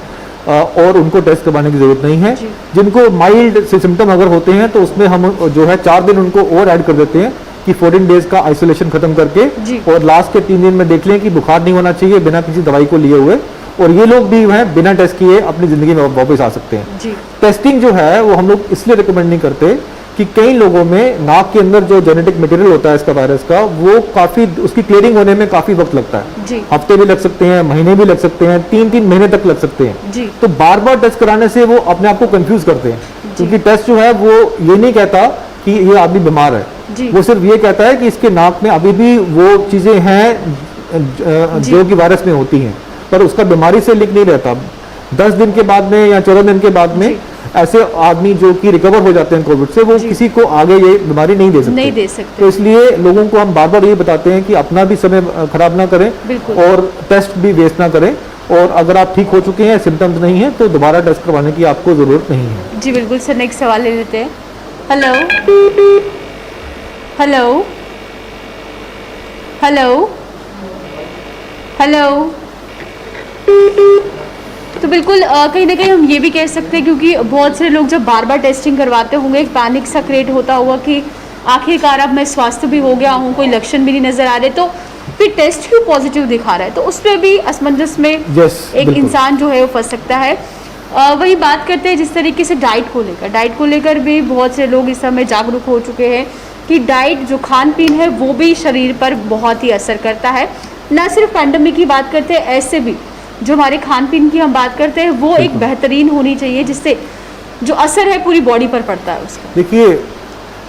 और उनको टेस्ट करवाने की ज़रूरत नहीं है। जिनको माइल्ड से सिम्टम अगर होते हैं तो उसमें हम जो है 4 दिन उनको और ऐड कर देते हैं कि 14 डेज का आइसोलेशन खत्म करके, और लास्ट के 3 दिन में देख लें कि बुखार नहीं होना चाहिए बिना किसी दवाई को लिए हुए, और ये लोग भी हैं बिना टेस्ट किए अपनी जिंदगी में वापस आ सकते हैं। टेस्टिंग जो है वो हम लोग इसलिए रिकमेंड नहीं करते कि कई लोगों में नाक के अंदर जो जेनेटिक मटेरियल होता है इसका वायरस का, वो काफी उसकी क्लियरिंग होने में काफी वक्त लगता है। हफ्ते भी लग सकते हैं, महीने भी लग सकते हैं, 3-3 महीने तक लग सकते हैं। तो बार बार टेस्ट कराने से वो अपने आप को कंफ्यूज करते हैं, क्योंकि टेस्ट जो है वो ये नहीं कहता कि ये आदमी बीमार है, वो सिर्फ ये कहता है कि इसके नाक में अभी भी वो चीजें हैं जो कि वायरस में होती हैं, पर उसका बीमारी से लिंक नहीं रहता। 10 दिन के बाद में या 14 दिन के बाद में ऐसे आदमी जो कि रिकवर हो जाते हैं कोविड से, वो किसी को आगे ये बीमारी नहीं दे सकते। तो इसलिए लोगों को हम बार बार ये बताते हैं कि अपना भी समय खराब ना करें और टेस्ट भी वेस्ट ना करें, और अगर आप ठीक हो चुके हैं, सिम्टम्स नहीं है, तो दोबारा टेस्ट करवाने की आपको जरूरत नहीं है। जी बिल्कुल सर, नेक्स्ट सवाल ले लेते हैं। Hello hello hello hello. तो बिल्कुल कहीं ना कहीं हम ये भी कह सकते हैं, क्योंकि बहुत से लोग जब बार बार टेस्टिंग करवाते होंगे, एक पैनिक सा क्रिएट होता होगा कि आखिरकार अब मैं स्वस्थ भी हो गया हूँ, कोई लक्षण भी नहीं नजर आ रहे, तो फिर टेस्ट क्यों पॉजिटिव दिखा रहा है, तो उस पर भी असमंजस में एक इंसान जो है वो फंस सकता है। वही बात करते हैं जिस तरीके से डाइट को लेकर भी बहुत से लोग इस समय जागरूक हो चुके हैं कि डाइट जो खान पीन है वो भी शरीर पर बहुत ही असर करता है। ना सिर्फ पैंडेमिक की बात करते हैं, ऐसे भी जो हमारे खान पीन की हम बात करते हैं वो एक बेहतरीन होनी चाहिए, जिससे जो असर है पूरी बॉडी पर पड़ता है उसका। देखिए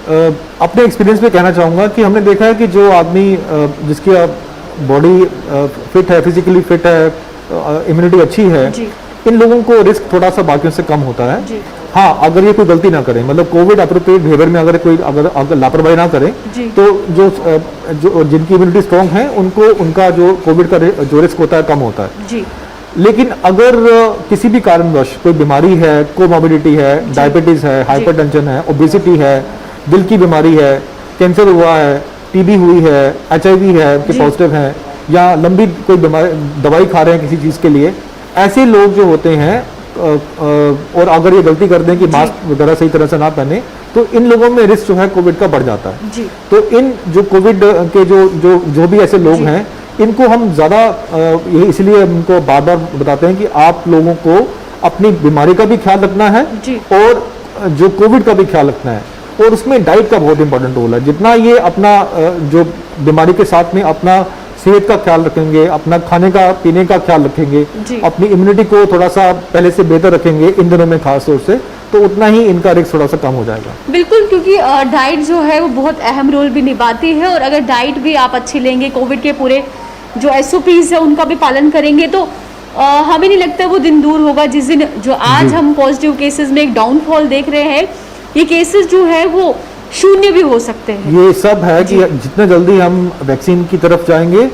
अपने एक्सपीरियंस में कहना चाहूँगा कि हमने देखा है कि जो आदमी जिसकी बॉडी फिट है, फिजिकली फिट है, इम्यूनिटी अच्छी है, जी। इन लोगों को रिस्क थोड़ा सा बाकियों से कम होता है। जी। हाँ, अगर ये कोई गलती ना करें, मतलब कोविड अप्रोप्रिएट बिहेवियर में अगर कोई अगर लापरवाही ना करें, जी। तो जो जिनकी इम्यूनिटी स्ट्रॉन्ग है उनको उनका जो कोविड का जो रिस्क होता है कम होता है। जी। लेकिन अगर किसी भी कारणवश कोई बीमारी है, कोमॉर्बिडिटी है, डायबिटीज है, हाइपरटेंशन है, ओबेसिटी है, दिल की बीमारी है, कैंसर हुआ है, टीबी हुई है, एचआईवी है कि पॉजिटिव है, या लंबी कोई दवाई खा रहे हैं किसी चीज़ के लिए, ऐसे लोग जो होते हैं और अगर ये गलती कर दें कि मास्क वगैरह सही तरह से ना पहने, तो इन लोगों में रिस्क जो है कोविड का बढ़ जाता है। जी। तो इन जो कोविड के जो भी ऐसे लोग हैं, इनको हम ज़्यादा ये इसलिए उनको बार बार बताते हैं कि आप लोगों को अपनी बीमारी का भी ख्याल रखना है जी। और जो कोविड का भी ख्याल रखना है, और उसमें डाइट का बहुत इंपॉर्टेंट रोल है। जितना ये अपना जो बीमारी के साथ में अपना सेहत का ख्याल रखेंगे, अपना खाने का पीने का ख्याल रखेंगे, अपनी इम्यूनिटी को थोड़ा सा पहले से बेहतर रखेंगे इन दिनों में खास तौर से, तो उतना ही इनका रिस्क थोड़ा सा कम हो जाएगा। बिल्कुल, क्योंकि डाइट जो है वो बहुत अहम रोल भी निभाती है, और अगर डाइट भी आप अच्छी लेंगे, कोविड के पूरे जो SOPs है उनका भी पालन करेंगे, तो हमें नहीं लगता वो दिन दूर होगा जिस दिन जो आज हम पॉजिटिव केसेस में एक डाउनफॉल देख रहे हैं, ये केसेस जो है वो शून्य भी हो सकते हैं। ये सब है कि जितना जल्दी हम वैक्सीन की तरफ जाएंगे,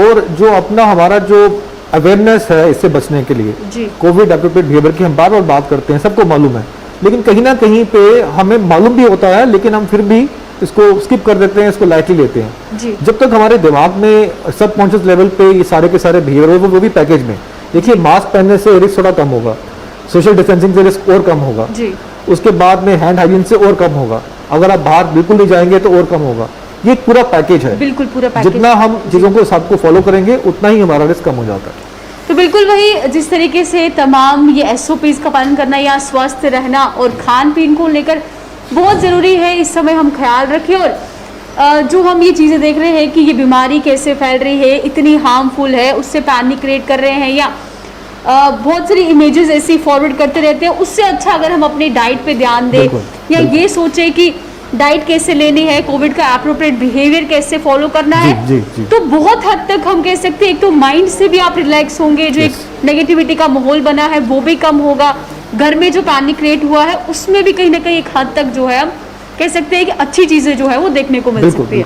और जो अपना हमारा जो अवेयरनेस है इससे बचने के लिए, कोविड एप्रोप्रिएट बिहेवियर की हम बार बार बात करते हैं, सबको मालूम है, लेकिन कहीं ना कहीं पे हमें मालूम भी होता है, लेकिन हम फिर भी इसको स्किप कर देते हैं, इसको लाइटली लेते हैं। जी। जब तक हमारे दिमाग में सबकॉन्शियस लेवल पे ये सारे के सारे बिहेवियर वो भी पैकेज में, देखिए मास्क पहनने से रिस्क थोड़ा कम होगा, सोशल डिस्टेंसिंग से रिस्क और कम होगा, उसके बाद में हैंड हाइजीन से और कम होगा, अगर आप बाहर बिल्कुल नहीं जाएंगे तो और कम होगा। ये पूरा पैकेज है, बिल्कुल पूरा पैकेज। जितना हम चीज़ों को सबको फॉलो करेंगे उतना ही हमारा रिस्क कम हो जाता है। तो बिल्कुल वही जिस तरीके से तमाम ये SOPs का पालन करना या स्वस्थ रहना और खान पीन को लेकर बहुत ज़रूरी है, इस समय हम ख्याल रखें। और जो हम ये चीज़ें देख रहे हैं कि ये बीमारी कैसे फैल रही है, इतनी हार्मफुल है, उससे पैनिक क्रिएट कर रहे हैं, या बहुत सारी इमेजेस ऐसी फॉरवर्ड करते रहते हैं, उससे अच्छा अगर हम अपनी डाइट पे ध्यान दें, या ये सोचें कि डाइट कैसे लेनी है, कोविड का एप्रोप्रिएट बिहेवियर कैसे फॉलो करना है, तो बहुत हद तक हम कह सकते हैं एक तो माइंड से भी आप रिलैक्स होंगे, जो एक नेगेटिविटी का माहौल बना है वो भी कम होगा, घर में जो पैनिक क्रिएट हुआ है उसमें भी कहीं ना कहीं एक हद तक जो है हम कह सकते हैं कि अच्छी चीज़ें जो है वो देखने को मिल सकती है।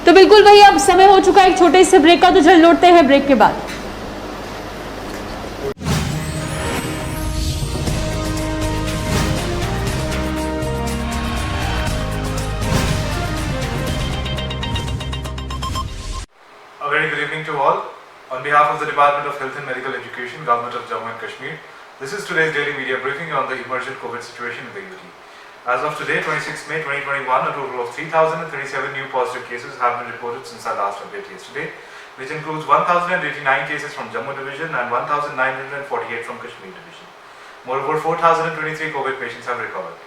तो बिल्कुल वही, अब समय हो चुका है एक छोटे से ब्रेक का, तो जल्द लौटते हैं ब्रेक के बाद। A very good evening to all. On behalf of the Department of Health and Medical Education, Government of Jammu and Kashmir, this is today's daily media briefing on the emergent COVID situation in the UT. As of today, 26 May 2021, a total of 3,037 new positive cases have been reported since our last update yesterday, which includes 1,089 cases from Jammu Division and 1,948 from Kashmir Division. Moreover, 4,023 COVID patients have recovered.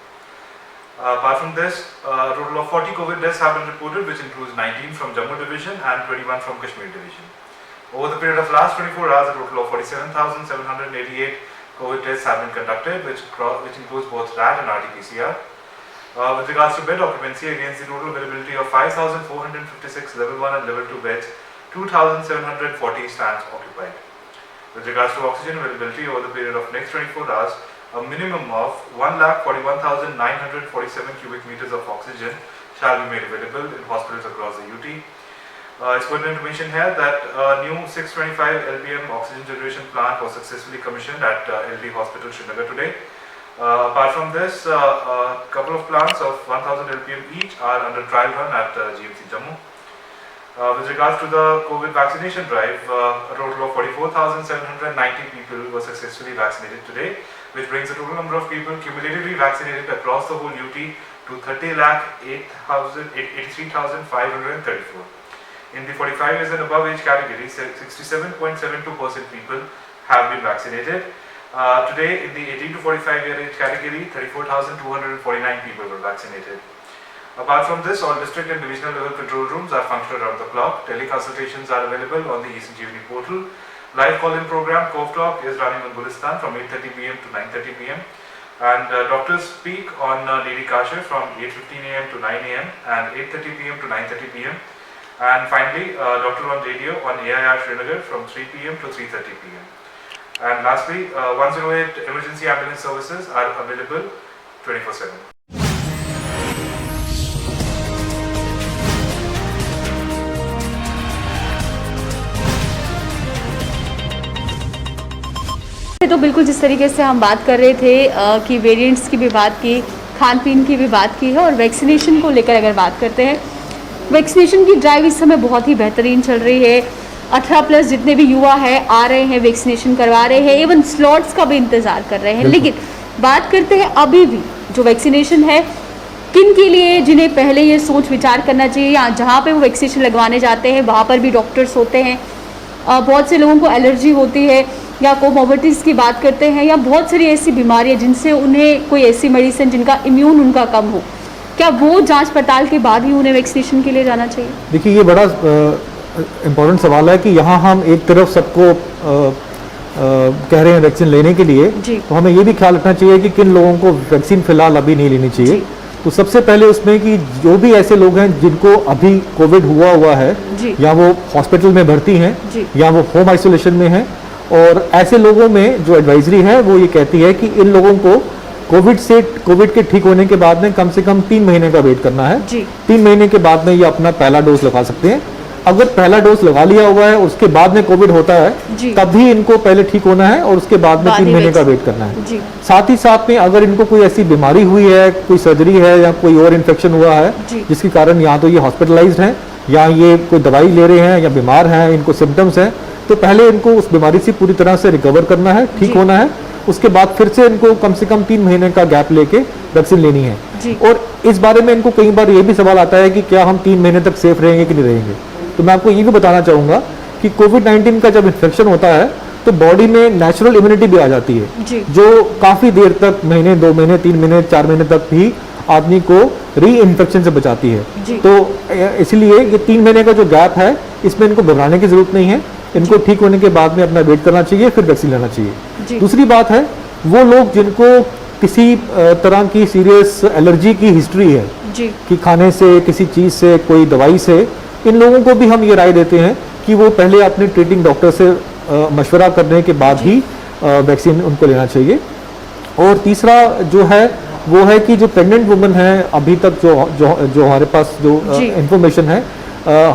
Apart from this, a total of 40 COVID deaths have been reported, which includes 19 from Jammu Division and 21 from Kashmir Division. Over the period of last 24 hours, a total of 47,788 COVID tests have been conducted, which includes both RAT and RT-PCR. With regards to bed occupancy, against the total availability of 5,456 level 1 and level 2 beds, 2,740 stands occupied. With regards to oxygen availability, over the period of next 24 hours, a minimum of 1,41,947 cubic meters of oxygen shall be made available in hospitals across the UT. It's important to mention here that a new 625 LPM oxygen generation plant was successfully commissioned at LD Hospital, Srinagar today. Apart from this, a couple of plants of 1000 LPM each are under trial run at GMC Jammu. With regards to the COVID vaccination drive, a total of 44,790 people were successfully vaccinated today, which brings the total number of people cumulatively vaccinated across the whole UT to 30,83,534. In the 45 years and above age category, 67.72% people have been vaccinated. Today, in the 18 to 45 year age category, 34,249 people were vaccinated. Apart from this, all district and divisional level control rooms are functional around the clock. Teleconsultations are available on the ECGVD portal. Live call-in program COV Talk is running on Gulistan from 8:30 p.m. to 9:30 p.m. And doctors speak on Lady Kasha from 8:15 a.m. to 9 a.m. and 8:30 p.m. to 9:30 p.m. And finally, Doctor on Radio on AIR Srinagar from 3 p.m. to 3:30 p.m. And lastly, 108 emergency ambulance services are available 24/7. तो बिल्कुल जिस तरीके से हम बात कर रहे थे कि वेरिएंट्स की भी बात की, खान पीन की भी बात की है, और वैक्सीनेशन को लेकर अगर बात करते हैं, वैक्सीनेशन की ड्राइव इस समय बहुत ही बेहतरीन चल रही है। 18+ जितने भी युवा हैं आ रहे हैं, वैक्सीनेशन करवा रहे हैं, इवन स्लॉट्स का भी इंतज़ार कर रहे हैं। लेकिन बात करते हैं अभी भी जो वैक्सीनेशन है किन के लिए, जिन्हें पहले ये सोच विचार करना चाहिए, या जहाँ पे वो वैक्सीनेशन लगवाने जाते हैं वहाँ पर भी डॉक्टर्स होते हैं, बहुत से लोगों को एलर्जी होती है, या कोमोर्बिडिटीज़ की बात करते हैं, या बहुत सारी ऐसी बीमारियाँ जिनसे उन्हें कोई ऐसी मेडिसिन जिनका इम्यून उनका कम हो, क्या वो जांच पड़ताल के बाद ही उन्हें वैक्सीनेशन के लिए जाना चाहिए? देखिए, ये बड़ा इम्पोर्टेंट सवाल है कि यहाँ हम एक तरफ सबको कह रहे हैं वैक्सीन लेने के लिए, तो हमें ये भी ख्याल रखना चाहिए कि किन लोगों को वैक्सीन फिलहाल अभी नहीं लेनी चाहिए। तो सबसे पहले उसमें कि जो भी ऐसे लोग हैं जिनको अभी कोविड हुआ है, या वो हॉस्पिटल में भर्ती हैं, या वो होम आइसोलेशन में हैं, और ऐसे लोगों में जो एडवाइजरी है वो ये कहती है कि इन लोगों को कोविड के ठीक होने के बाद में कम से कम 3 महीने का वेट करना है। 3 महीने के बाद में ये अपना पहला डोज लगा सकते हैं। अगर पहला डोज लगा लिया हुआ है, उसके बाद में कोविड होता है, तभी इनको पहले ठीक होना है और उसके बाद में 3 महीने का वेट करना है। साथ ही साथ में अगर इनको कोई ऐसी बीमारी हुई है, कोई सर्जरी है, या कोई और इन्फेक्शन हुआ है जिसके कारण या तो ये हॉस्पिटलाइज्ड हैं, या ये कोई दवाई ले रहे हैं, या बीमार हैं, इनको सिम्टम्स हैं, तो पहले इनको उस बीमारी से पूरी तरह से रिकवर करना है, ठीक होना है। उसके बाद फिर से इनको कम से कम 3 महीने का गैप लेके वैक्सीन लेनी है। और इस बारे में इनको कई बार ये भी सवाल आता है कि क्या हम 3 महीने तक सेफ रहेंगे कि नहीं रहेंगे। तो मैं आपको ये भी बताना चाहूँगा कि कोविड-19 का जब इन्फेक्शन होता है तो बॉडी में नेचुरल इम्यूनिटी भी आ जाती है, जो काफ़ी देर तक, महीने, 2 महीने, 3 महीने, 4 महीने तक भी आदमी को री इन्फेक्शन से बचाती है। तो इसलिए ये 3 महीने का जो गैप है, इसमें इनको घबराने की जरूरत नहीं है। इनको ठीक होने के बाद में अपना वेट करना चाहिए, फिर वैक्सीन लेना चाहिए। दूसरी बात है, वो लोग जिनको किसी तरह की सीरियस एलर्जी की हिस्ट्री है, कि खाने से, किसी चीज़ से, कोई दवाई से, इन लोगों को भी हम ये राय देते हैं कि वो पहले अपने ट्रीटिंग डॉक्टर से मशवरा करने के बाद ही वैक्सीन उनको लेना चाहिए। और तीसरा जो है वो है कि जो प्रेग्नेंट वुमेन है, अभी तक जो हमारे पास जो इंफॉर्मेशन है,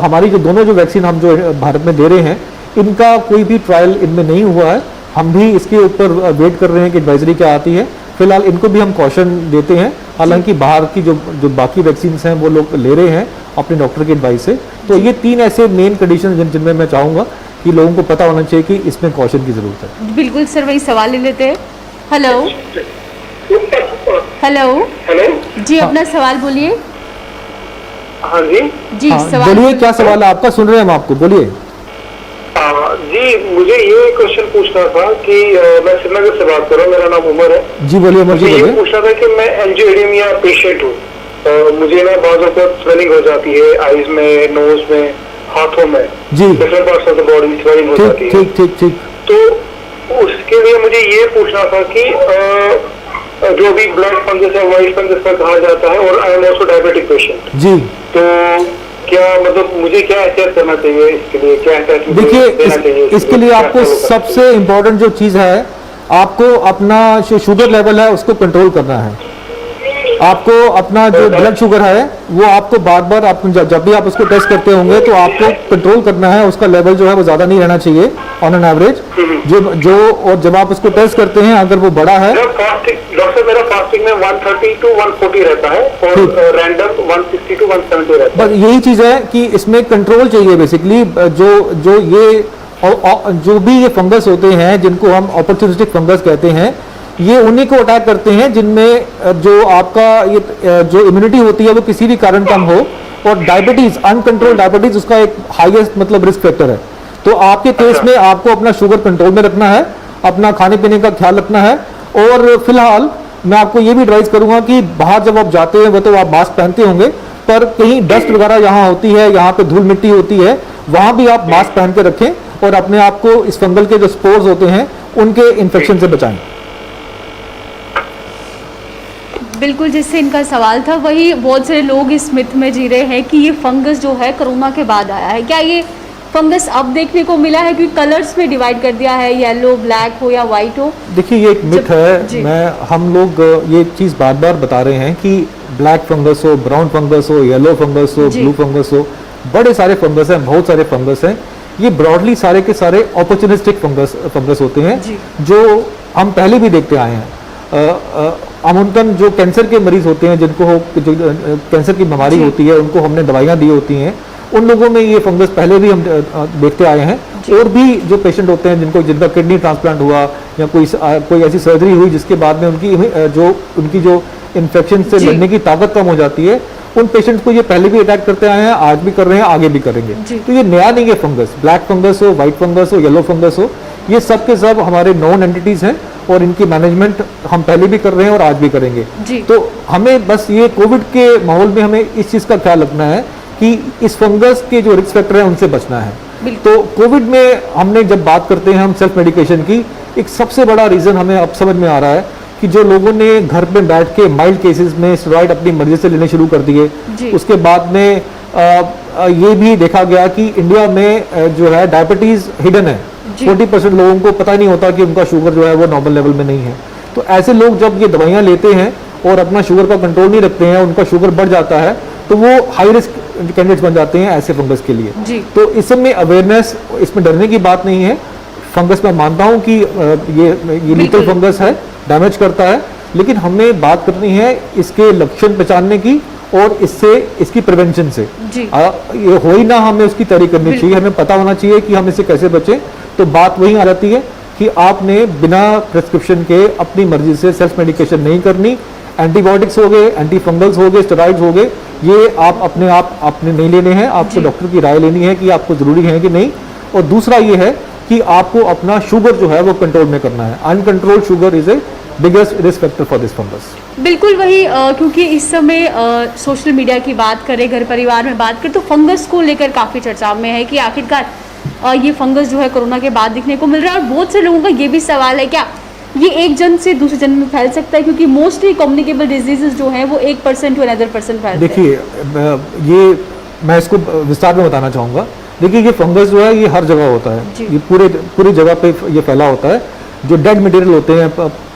हमारी जो दोनों जो वैक्सीन हम जो भारत में दे रहे हैं, इनका कोई भी ट्रायल इनमें नहीं हुआ है। हम भी इसके ऊपर वेट कर रहे हैं कि एडवाइजरी क्या आती है। फिलहाल इनको भी हम कॉशन देते हैं, हालांकि बाहर की जो बाकी वैक्सीन हैं वो लोग ले रहे हैं अपने डॉक्टर की एडवाइस से। तो ये 3 ऐसे मेन कंडीशन जिनमें मैं चाहूँगा कि लोगों को पता होना चाहिए कि इसमें कॉशन की ज़रूरत है। बिल्कुल सर, वही सवाल ले लेते हैं। हेलो हेलो जी, अपना सवाल बोलिए। हाँ जी सवाल बोलिए, क्या सवाल है आपका? सुन रहे हैं हम आपको, बोलिए। जी, मुझे ये क्वेश्चन पूछना था कि मैं श्रीनगर से बात कर रहा हूँ, मेरा नाम उमर है। जी बोलिए उमर जी, ये बोलिए। पूछना था कि मैं एंजियोएडेमिया पेशेंट हूँ। मुझे ना बाज़ वक़्त स्वेलिंग हो जाती है, आईज में, नोज में, हाथों में, different parts of the body swelling हो जाती है। ठीक। तो उसके लिए मुझे ये पूछना था कि जो भी ब्लड फंगस है, वाइट फंगस का कहा जाता है, और I am also diabetic patient जी, तो क्या मतलब मुझे क्या एहतियात करना चाहिए इसके लिए, क्या एहतियात देखिए इसके लिए आपको सबसे इम्पोर्टेंट जो चीज़ है, आपको अपना जो शुगर लेवल है उसको कंट्रोल करना है। आपको अपना जो ब्लड शुगर है वो आपको बार बार आप जब भी आप उसको टेस्ट करते होंगे तो आपको कंट्रोल करना है। उसका लेवल जो है वो ज़्यादा नहीं रहना चाहिए ऑन एन एवरेज। जो और जब आप उसको टेस्ट करते हैं अगर वो बड़ा है, डॉक्टर मेरा फास्टिंग में 130 to 140 रहता है और रैंडम 160 to 170 रहता है। बस यही चीज़ है कि इसमें कंट्रोल चाहिए बेसिकली। जो भी ये फंगस होते हैं जिनको हम अपॉर्चुनिस्टिक फंगस कहते हैं, ये उन्हीं को अटैक करते हैं जिनमें जो आपका ये जो इम्यूनिटी होती है वो किसी भी कारण कम हो। और डायबिटीज, अनकंट्रोल डायबिटीज उसका एक हाईएस्ट मतलब रिस्क फैक्टर है। तो आपके केस में आपको अपना शुगर कंट्रोल में रखना है, अपना खाने पीने का ख्याल रखना है। और फिलहाल मैं आपको ये भी एडवाइस करूंगा कि बाहर जब आप जाते हैं वो तो आप मास्क पहनते होंगे, पर कहीं डस्ट वगैरह यहाँ होती है, यहाँ पे धूल मिट्टी होती है, वहाँ भी आप मास्क पहन के रखें और अपने आप को इस फंगल के जो स्पोर्स होते हैं उनके इन्फेक्शन से बचाएं। बिल्कुल, जिससे इनका सवाल था वही बहुत सारे लोग इस मिथ में जी रहे हैं कि ये फंगस जो है कोरोना के बाद आया है। क्या ये फंगस अब देखने को मिला है, क्योंकि कलर्स में डिवाइड कर दिया है, येलो ब्लैक हो या वाइट हो? देखिए ये एक मिथ है। हम लोग ये चीज़ बार बार बता रहे हैं कि ब्लैक फंगस हो, ब्राउन फंगस हो, येलो फंगस हो, ब्लू फंगस हो, बड़े सारे फंगस हैं, बहुत सारे फंगस हैं। ये ब्रॉडली सारे के सारे अपॉर्चुनिस्टिक फंगस होते हैं जो हम पहले भी देखते आए हैं। अमूमन जो कैंसर के मरीज होते हैं, जिनको जो कैंसर की बीमारी होती है, उनको हमने दवाइयाँ दी होती हैं, उन लोगों में ये फंगस पहले भी हम देखते आए हैं। और भी जो पेशेंट होते हैं जिनका किडनी ट्रांसप्लांट हुआ या कोई ऐसी सर्जरी हुई जिसके बाद में उनकी जो इन्फेक्शन से लड़ने की ताकत कम हो जाती है, उन पेशेंट्स को ये पहले भी अटैक करते आए हैं, आज भी कर रहे हैं, आगे भी करेंगे। तो ये नया नहीं है फंगस, ब्लैक फंगस हो, व्हाइट फंगस हो, येलो फंगस हो, ये सब के सब हमारे नॉन एंटिटीज हैं और इनकी मैनेजमेंट हम पहले भी कर रहे हैं और आज भी करेंगे। तो हमें बस ये कोविड के माहौल में हमें इस चीज़ का ख्याल रखना है कि इस फंगस के जो रिस्क फैक्टर हैं उनसे बचना है। तो कोविड में हमने जब बात करते हैं हम सेल्फ मेडिकेशन की, एक सबसे बड़ा रीज़न हमें अब समझ में आ रहा है कि जो लोगों ने घर पे बैठ के माइल्ड केसेस में स्टेरॉइड अपनी मर्जी से लेने शुरू कर दिए, उसके बाद में ये भी देखा गया कि इंडिया में जो है डायबिटीज हिडन है। 40% लोगों को पता ही नहीं होता कि उनका शुगर जो है वो नॉर्मल लेवल में नहीं है। तो ऐसे लोग जब ये दवाइयाँ लेते हैं और अपना शुगर का कंट्रोल नहीं रखते हैं, उनका शुगर बढ़ जाता है, तो वो हाई रिस्क कैंडिडेट्स बन जाते हैं ऐसे फंगस के लिए। तो इस समय अवेयरनेस, इसमें डरने की बात नहीं है। फंगस मैं मानता हूँ कि ये लीथल फंगस है, डैमेज करता है, लेकिन हमें बात करनी है इसके लक्षण पहचानने की और इसकी प्रिवेंशन से। ये हो ही ना हमें उसकी तैयारी करनी चाहिए, हमें पता होना चाहिए कि हम इससे कैसे बचें। तो बात वही आ जाती है कि आपने बिना प्रिस्क्रिप्शन के अपनी मर्जी से सेल्फ मेडिकेशन नहीं करनी। एंटीबायोटिक्स हो गए, एंटी फंगल्स हो गए, स्टेरॉइड्स हो गए, ये आप अपने आप आपने नहीं लेने हैं, आपको डॉक्टर की राय लेनी है कि आपको ज़रूरी है कि नहीं। और दूसरा ये है कि आपको अपना शुगर जो है वो कंट्रोल में करना है। Uncontrolled sugar is a biggest risk factor for this fungus. बिल्कुल वही, क्योंकि इस समय सोशल मीडिया की बात करें, घर परिवार में बात करें, तो फंगस को लेकर काफ़ी चर्चा में है कि आखिरकार ये फंगस जो है कोरोना के बाद दिखने को मिल रहा है। और बहुत से लोगों का ये भी सवाल है, क्या ये एक जन से दूसरे जन में फैल सकता है, क्योंकि मोस्टली कम्युनिकेबल डिजीजेस जो हैं वो 1% टू अनदर पर्सन फैलते हैं। देखिए ये मैं इसको विस्तार में बताना चाहूँगा। देखिए ये फंगस जो है ये हर जगह होता है, ये पूरी जगह पे ये फैला होता है। जो डेड मटेरियल होते हैं,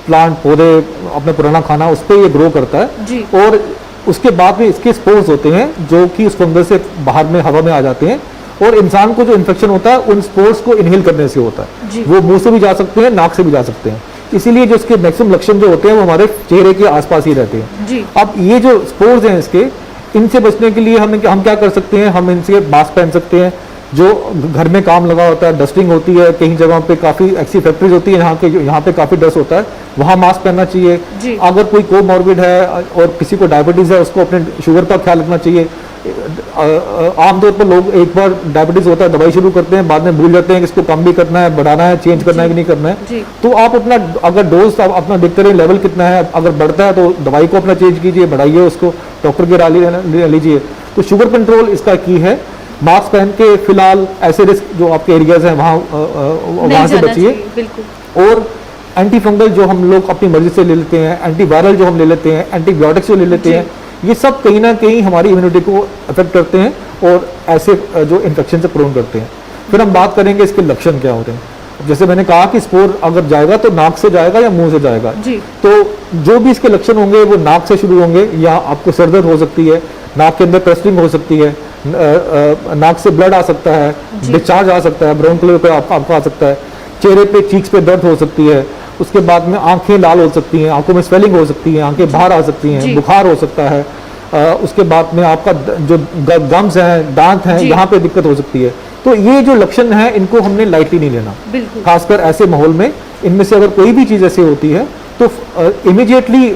प्लांट पौधे, अपना पुराना खाना, उस पर ये ग्रो करता है। और उसके बाद में इसके स्पोर्स होते हैं जो कि उस फंगस से बाहर में हवा में आ जाते हैं, और इंसान को जो इन्फेक्शन होता है उन स्पोर्स को इनहेल करने से होता है। वो मुंह से भी जा सकते हैं, नाक से भी जा सकते हैं। इसीलिए जो इसके मैक्सिमम लक्षण जो होते हैं वो हमारे चेहरे के आसपास ही रहते हैं। अब ये जो स्पोर्स हैं इसके, इनसे बचने के लिए हम क्या कर सकते हैं? हम इनसे मास्क पहन सकते हैं। जो घर में काम लगा होता है, डस्टिंग होती है, कहीं जगहों पे काफ़ी ऐसी फैक्ट्रीज होती है यहाँ पे काफ़ी डस्ट होता है, वहाँ मास्क पहनना चाहिए। अगर कोई कोमॉर्बिड है और किसी को डायबिटीज़ है, उसको अपने शुगर का ख्याल रखना चाहिए। आमतौर पर लोग एक बार डायबिटीज़ होता है दवाई शुरू करते हैं, बाद में भूल जाते हैं कि इसको कम भी करना है, बढ़ाना है, चेंज करना है कि नहीं करना है। तो आप अपना अगर डोज अपना देखते रहे लेवल कितना है, अगर बढ़ता है तो दवाई को अपना चेंज कीजिए, बढ़ाइए उसको, डॉक्टर की राय लीजिए। तो शुगर कंट्रोल इसका की है। मास्क पहन के फिलहाल ऐसे रिस्क जो आपके एरियाज हैं वहाँ से बचिए। और एंटी फंगल जो हम लोग अपनी मर्जी से ले लेते हैं, एंटीवायरल जो हम ले लेते हैं, एंटीबायोटिक्स जो ले लेते हैं, ये सब कहीं ना कहीं हमारी इम्यूनिटी को अफेक्ट करते हैं और ऐसे जो इन्फेक्शन से प्रोन करते हैं। फिर हम बात करेंगे इसके लक्षण क्या होते हैं। जैसे मैंने कहा कि स्पोर अगर जाएगा तो नाक से जाएगा या मुंह से जाएगा। तो जो भी इसके लक्षण होंगे वो नाक से शुरू होंगे, या आपको सर दर्द हो सकती है, नाक के अंदर क्रस्टिंग हो सकती है, नाक से ब्लड आ सकता है, डिस्चार्ज आ सकता है, ब्राउन कलर पे आपको आ सकता है, चेहरे पे चीक्स पे दर्द हो सकती है, उसके बाद में आंखें लाल हो सकती हैं, आंखों में स्वेलिंग हो सकती है, आंखें बाहर आ सकती हैं, बुखार हो सकता है, उसके बाद में आपका जो गम्स हैं, दांत हैं, यहाँ पे दिक्कत हो सकती है। तो ये जो लक्षण हैं इनको हमने लाइटली नहीं लेना, खासकर ऐसे माहौल में। इनमें से अगर कोई भी चीज़ ऐसी होती है तो इमीडिएटली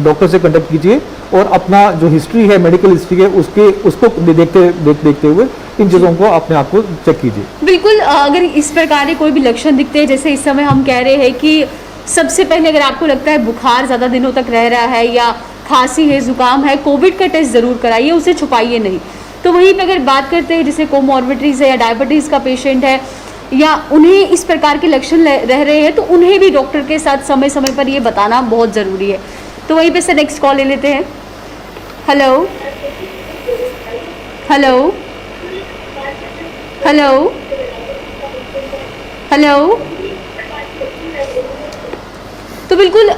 डॉक्टर से कंटेक्ट कीजिए और अपना जो हिस्ट्री है, मेडिकल हिस्ट्री है, उसको देखते हुए इन चीज़ों को अपने आप को चेक कीजिए। बिल्कुल, अगर इस प्रकार के कोई भी लक्षण दिखते हैं, जैसे इस समय हम कह रहे हैं कि सबसे पहले अगर आपको लगता है बुखार ज़्यादा दिनों तक रह रहा है या खांसी है, जुकाम है, कोविड का टेस्ट ज़रूर कराइए, उसे छुपाइए नहीं। तो वहीं पर अगर बात करते हैं जैसे कोमॉर्बिडिटीज़ है या डायबिटीज़ का पेशेंट है, या उन्हें इस प्रकार के लक्षण रह रहे हैं, तो उन्हें भी डॉक्टर के साथ समय समय पर ये बताना बहुत ज़रूरी है। तो वहीं पे सर नेक्स्ट कॉल ले लेते हैं। Hello hello hello hello. तो बिल्कुल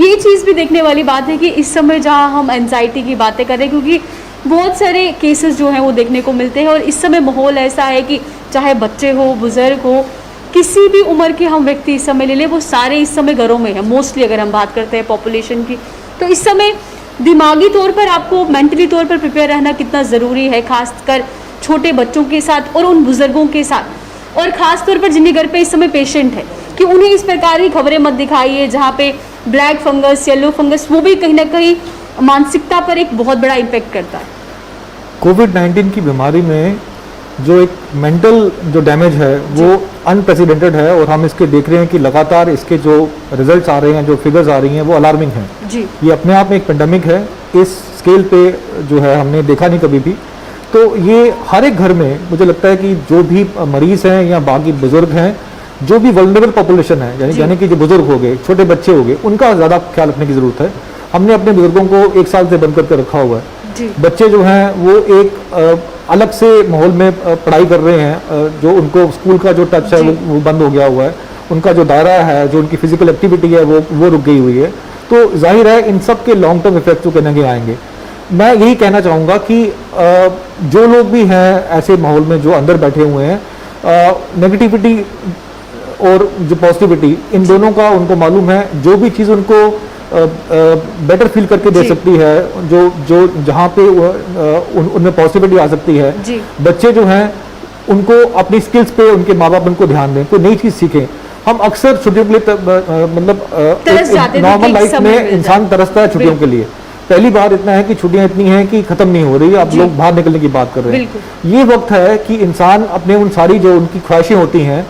ये चीज़ भी देखने वाली बात है कि इस समय जहाँ हम एंजाइटी की बातें कर रहे हैं, क्योंकि बहुत सारे केसेस जो हैं वो देखने को मिलते हैं और इस समय माहौल ऐसा है कि चाहे बच्चे हो, बुज़ुर्ग हो, किसी भी उम्र के हम व्यक्ति इस समय ले लें, वो सारे इस समय घरों में हैं मोस्टली। अगर हम बात करते हैं पॉपुलेशन की, तो इस समय दिमागी तौर पर आपको मेंटली तौर पर प्रिपेयर रहना कितना ज़रूरी है, खासकर छोटे बच्चों के साथ और उन बुज़ुर्गों के साथ, और ख़ास तौर पर जिनके घर पे इस समय पेशेंट है, कि उन्हें इस प्रकार की खबरें मत दिखाइए जहाँ पे ब्लैक फंगस, येलो फंगस, वो भी कहीं ना कहीं मानसिकता पर एक बहुत बड़ा इम्पेक्ट करता है। कोविड-19 की बीमारी में जो एक मेंटल जो डैमेज है वो अनप्रेसिडेंटेड है, और हम इसके देख रहे हैं कि लगातार इसके जो रिजल्ट्स आ रहे हैं, जो फिगर्स आ रही हैं, वो अलार्मिंग हैं जी। ये अपने आप में एक पेंडेमिक है, इस स्केल पे जो है हमने देखा नहीं कभी भी। तो ये हर एक घर में मुझे लगता है कि जो भी मरीज हैं या बाकी बुजुर्ग हैं, जो भी वल्नरेबल पॉपुलेशन है, यानी कि जो बुजुर्ग हो गए, छोटे बच्चे हो गए, उनका ज़्यादा ख्याल रखने की ज़रूरत है। हमने अपने बुजुर्गों को 1 साल से बंद करके रखा हुआ है। बच्चे जो हैं वो एक अलग से माहौल में पढ़ाई कर रहे हैं, जो उनको स्कूल का जो टच है वो बंद हो गया हुआ है, उनका जो दायरा है, जो उनकी फिजिकल एक्टिविटी है वो रुक गई हुई है। तो जाहिर है इन सब के लॉन्ग टर्म इफेक्ट तो कहीं आएंगे। मैं यही कहना चाहूँगा कि जो लोग भी हैं ऐसे माहौल में जो अंदर बैठे हुए हैं, नेगेटिविटी और जो पॉजिटिविटी, इन दोनों का उनको मालूम है। जो भी चीज़ उनको बेटर फील करके दे सकती है, जो जहाँ पे उनमें पॉजिटिविटी आ सकती है, बच्चे जो हैं उनको अपनी स्किल्स पे उनके माँ बाप उनको ध्यान दें, कोई नई चीज़ सीखें। हम अक्सर छुट्टियों के लिए मतलब नॉर्मल लाइफ में इंसान तरसता है छुट्टियों के लिए। पहली बार इतना है कि छुट्टियां इतनी हैं कि खत्म नहीं हो रही, अब लोग बाहर निकलने की बात कर रहे हैं। ये वक्त है कि इंसान अपने उन सारी जो उनकी ख्वाहिशें होती हैं,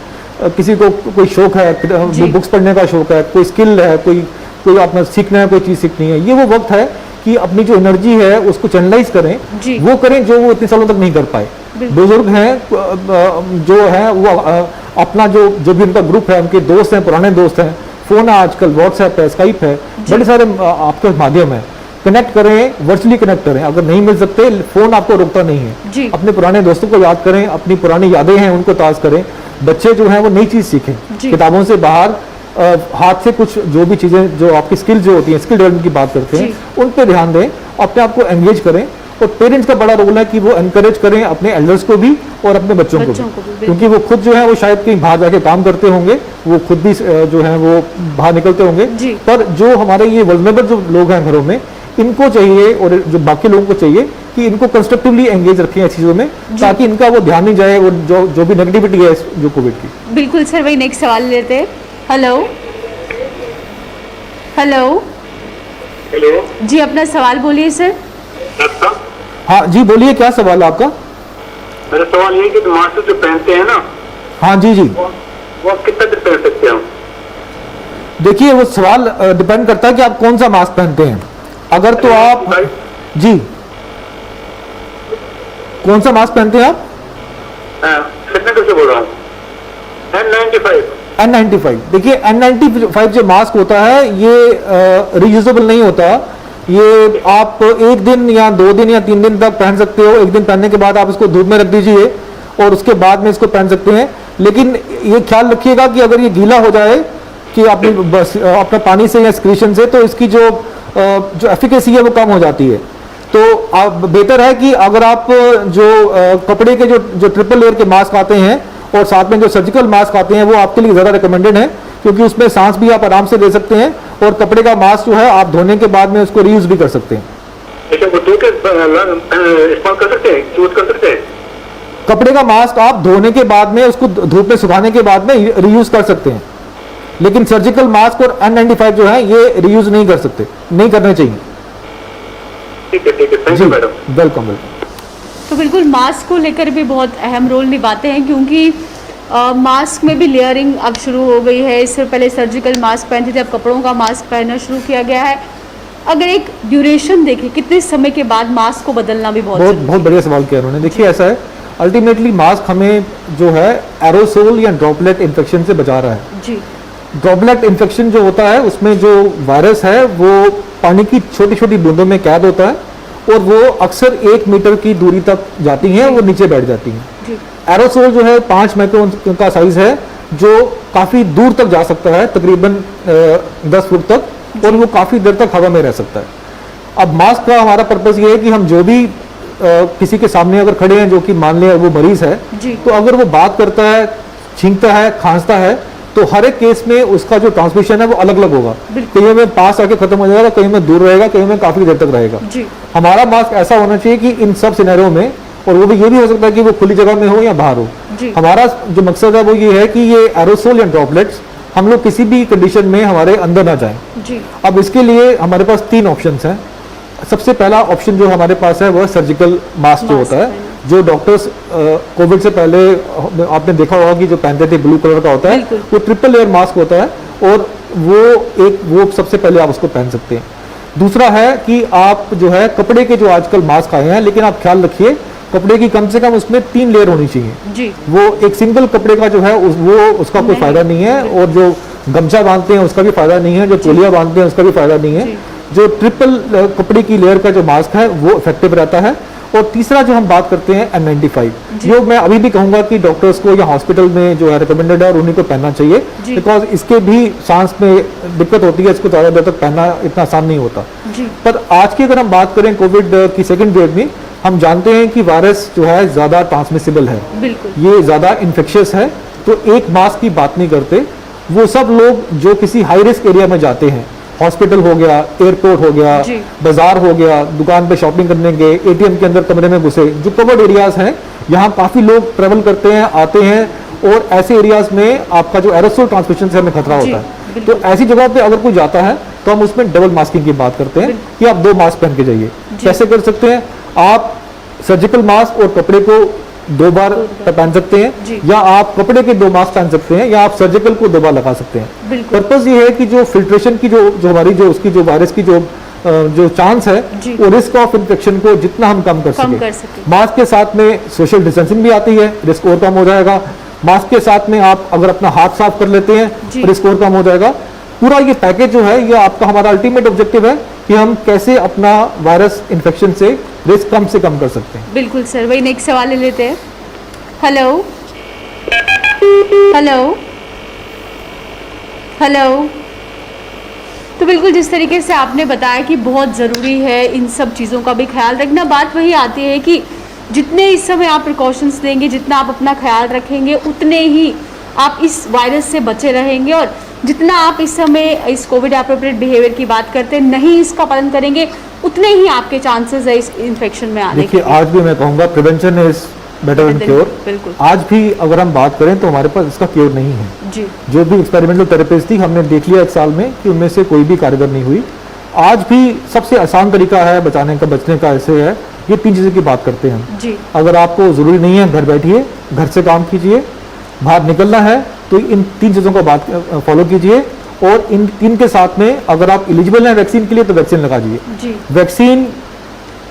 किसी को कोई शौक है, बुक्स पढ़ने का शौक है, कोई स्किल है, कोई अपना सीखना है, कोई चीज़ सीखनी है, ये वो वक्त है कि अपनी जो एनर्जी है उसको चैनलाइज करें, वो करें जो वो इतने सालों तक नहीं कर पाए। बुजुर्ग हैं जो है वो अपना जो भी उनका ग्रुप है, उनके दोस्त हैं, पुराने दोस्त हैं, फ़ोन है आजकल, व्हाट्सएप है, स्काइप है, बड़े सारे आपके माध्यम है, कनेक्ट करें, वर्चुअली कनेक्ट करें। अगर नहीं मिल सकते, फ़ोन आपको रोकता नहीं है। अपने पुराने दोस्तों को याद करें, अपनी पुरानी यादें हैं उनको ताज़ करें। बच्चे जो हैं वो नई चीज़ सीखें, किताबों से बाहर, हाथ से कुछ जो भी चीज़ें जो आपकी स्किल जो होती हैं, स्किल डेवलपमेंट की बात करते हैं, उन पर ध्यान दें, अपने आप को एंगेज करें। और पेरेंट्स का बड़ा रोल है कि वो एनकरेज करें अपने एल्डर्स को भी और अपने बच्चों को भी, क्योंकि वो खुद जो है वो शायद कहीं बाहर जाके काम करते होंगे, वो खुद भी जो है वो बाहर निकलते होंगे, पर जो हमारे ये वल्नरेबल जो लोग हैं घरों में, इनको चाहिए और जो बाकी लोगों को चाहिए कि इनको कंस्ट्रक्टिवली एंगेज रखें ऐसी चीज़ों में, ताकि इनका वो ध्यान नहीं जाए और जो भी नेगेटिविटी है जो कोविड की। बिल्कुल सर, वही नेक्स्ट सवाल लेते हैं। हेलो हेलो हेलो जी, अपना सवाल बोलिए सर। हाँ जी, बोलिए, क्या सवाल है आपका? मेरा सवाल ये है कि मास्क जो पहनते हैं ना, हाँ जी वो आप कितना दिन पहन सकते हैं? देखिए, वो सवाल डिपेंड करता है कि आप कौन सा मास्क पहनते हैं। अगर तो आप जी कौन सा मास्क पहनते हैं आप? फिटनेस से बोल रहा हूँ, N95। देखिए, N95 जो मास्क होता है ये रीयूजेबल नहीं होता। ये आप 1 दिन या 2 दिन या 3 दिन तक पहन सकते हो। 1 दिन पहनने के बाद आप इसको धूप में रख दीजिए और उसके बाद में इसको पहन सकते हैं। लेकिन ये ख्याल रखिएगा कि अगर ये गीला हो जाए कि आपने बस अपना पानी से या एक्सक्रीशन से, तो इसकी जो एफिकेसी है वो कम हो जाती है। तो आप बेहतर है कि अगर आप जो कपड़े के जो ट्रिपल लेयर के मास्क आते हैं और साथ में जो सर्जिकल मास्क आते हैं, वो आपके लिए ज़्यादा रिकमेंडेड है, क्योंकि उसमें सांस भी आप आराम से ले सकते हैं और कपड़े का मास्क जो है आप धोने के बाद में उसको रीयूज भी कर सकते हैं। वो धो के इस्तेमाल कर सकते हैं, यूज कर सकते हैं। कपड़े का मास्क आप धोने के बाद में उसको धूप में सुखाने के बाद में रीयूज कर सकते हैं, लेकिन सर्जिकल मास्क और N95 जो है ये रीयूज नहीं कर सकते, नहीं करने चाहिए। ठीक है, थैंक यू मैडम। वेलकम। तो बिल्कुल मास्क को लेकर भी बहुत अहम रोल निभाते हैं, क्योंकि मास्क में भी लेयरिंग अब शुरू हो गई है। इससे पहले सर्जिकल मास्क पहनते थे, अब कपड़ों का मास्क पहनना शुरू किया गया है। अगर एक ड्यूरेशन देखें, कितने समय के बाद मास्क को बदलना भी बहुत बढ़िया सवाल किया उन्होंने। देखिए, ऐसा है, अल्टीमेटली मास्क हमें जो है एरोसोल या ड्रॉपलेट इन्फेक्शन से बचा रहा है। जी। ड्रॉपलेट इन्फेक्शन जो होता है उसमें जो वायरस है वो पानी की छोटी छोटी बूंदों में कैद होता है और वो अक्सर 1 मीटर की दूरी तक जाती हैं, वो नीचे बैठ जाती हैं। एरोसोल जो है 5 माइक्रोन का साइज है, जो काफ़ी दूर तक जा सकता है, तकरीबन 10 फुट तक, और वो काफ़ी देर तक हवा में रह सकता है। अब मास्क का हमारा पर्पज़ ये है कि हम जो भी किसी के सामने अगर खड़े हैं जो कि मान लिया वो मरीज है, तो अगर वो बात करता है, छींकता है, खांसता है, तो हर एक केस में उसका जो ट्रांसमिशन है वो अलग अलग होगा। कहीं में पास आके खत्म हो जाएगा, कहीं में दूर रहेगा, कहीं में काफी देर तक रहेगा। हमारा मास्क ऐसा होना चाहिए कि इन सब सिनेरियो में, और वो भी ये भी हो सकता है कि वो खुली जगह में हो या बाहर हो, हमारा जो मकसद है वो ये है कि ये एरोसोल या ड्रॉपलेट्स हम लोग किसी भी कंडीशन में हमारे अंदर ना जाएं। अब इसके लिए हमारे पास 3 ऑप्शंस हैं। सबसे पहला ऑप्शन जो हमारे पास है वो सर्जिकल मास्क जो होता है, जो डॉक्टर्स कोविड से पहले आपने देखा होगा कि जो पहनते थे ब्लू कलर का होता है, वो ट्रिपल लेयर मास्क होता है, और वो सबसे पहले आप उसको पहन सकते हैं। दूसरा है कि आप जो है कपड़े के जो आजकल मास्क आए हैं, लेकिन आप ख्याल रखिए कपड़े की कम से कम उसमें 3 लेयर होनी चाहिए। वो एक सिंगल कपड़े का जो है वो उसका कोई फायदा नहीं है, और जो गमछा बांधते हैं उसका भी फायदा नहीं है, जो तौलिया बांधते हैं उसका भी फायदा नहीं है। जो ट्रिपल कपड़े की लेयर का जो मास्क है वो इफेक्टिव रहता है। और तीसरा जो हम बात करते हैं N95, जो मैं अभी भी कहूंगा कि डॉक्टर्स को या हॉस्पिटल में जो है रिकमेंडेड है और उन्हीं को पहनना चाहिए, बिकॉज इसके भी सांस में दिक्कत होती है, इसको ज़्यादा देर तक पहनना इतना आसान नहीं होता। पर आज की अगर हम बात करें कोविड की सेकेंड वेव में, हम जानते हैं कि वायरस जो है ज़्यादा ट्रांसमिसिबल है, ये ज़्यादा इन्फेक्शियस है। तो एक मास्क की बात नहीं करते, वो सब लोग जो किसी हाई रिस्क एरिया में जाते हैं, हॉस्पिटल हो गया, एयरपोर्ट हो गया, बाजार हो गया, दुकान पे शॉपिंग करने गए, एटीएम के अंदर कमरे में घुसे, जो कवर्ड एरियाज हैं, यहाँ काफ़ी लोग ट्रेवल करते हैं, आते हैं, और ऐसे एरियाज में आपका जो एरोसोल ट्रांसमिशन से हमें खतरा होता है। तो ऐसी जगह पे अगर कोई जाता है तो हम उसमें डबल मास्किंग की बात करते हैं कि आप 2 मास्क पहन के जाइए। कैसे कर सकते हैं? आप सर्जिकल मास्क और कपड़े को 2 बार पहन सकते हैं, या आप कपड़े के 2 मास्क पहन सकते हैं, या आप सर्जिकल को 2 बार लगा सकते हैं। पर्पस ये है कि जो फिल्ट्रेशन की जो हमारी जो उसकी जो वायरस की जो चांस है, वो रिस्क ऑफ इन्फेक्शन को जितना हम कम कर सके। मास्क के साथ में सोशल डिस्टेंसिंग भी आती है, रिस्क और कम हो जाएगा। मास्क के साथ में आप अगर अपना हाथ साफ कर लेते हैं, रिस्क और कम हो जाएगा। पूरा ये पैकेज जो है, ये आपका हमारा अल्टीमेट ऑब्जेक्टिव है कि हम कैसे अपना वायरस इन्फेक्शन से रिस्क कम से कम कर सकते हैं। बिल्कुल सर, वही नेक्स्ट सवाल ले लेते हैं। Hello hello hello. तो बिल्कुल जिस तरीके से आपने बताया कि बहुत ज़रूरी है इन सब चीज़ों का भी ख्याल रखना, बात वही आती है कि जितने इस समय आप प्रिकॉशंस लेंगे, जितना आप अपना ख्याल रखेंगे, उतने ही आप इस वायरस से बचे रहेंगे। और जितना आप इस समय इस कोविड एप्रोप्रिएट बिहेवियर की बात करते हैं, नहीं इसका पालन करेंगे, उतने ही आपके चांसेस है इस इन्फेक्शन में आने के। देखिए, आज भी मैं कहूँगा prevention is better than cure. आज भी अगर हम बात करें तो हमारे पास इसका क्योर नहीं है। जो भी एक्सपेरिमेंटल थेरेपीज थी, हमने देख लिया 1 साल में कि उनमें से कोई भी कारगर नहीं हुई। आज भी सबसे आसान तरीका है बचने का ऐसे है, ये 3 चीज़ों की बात करते हैं हम। अगर आपको ज़रूरी नहीं है, घर बैठिए, घर से काम कीजिए। बाहर निकलना है तो इन 3 चीज़ों का बात फॉलो कीजिए, और इन 3 के साथ में अगर आप एलिजिबल हैं वैक्सीन के लिए तो वैक्सीन लगा दीजिए। वैक्सीन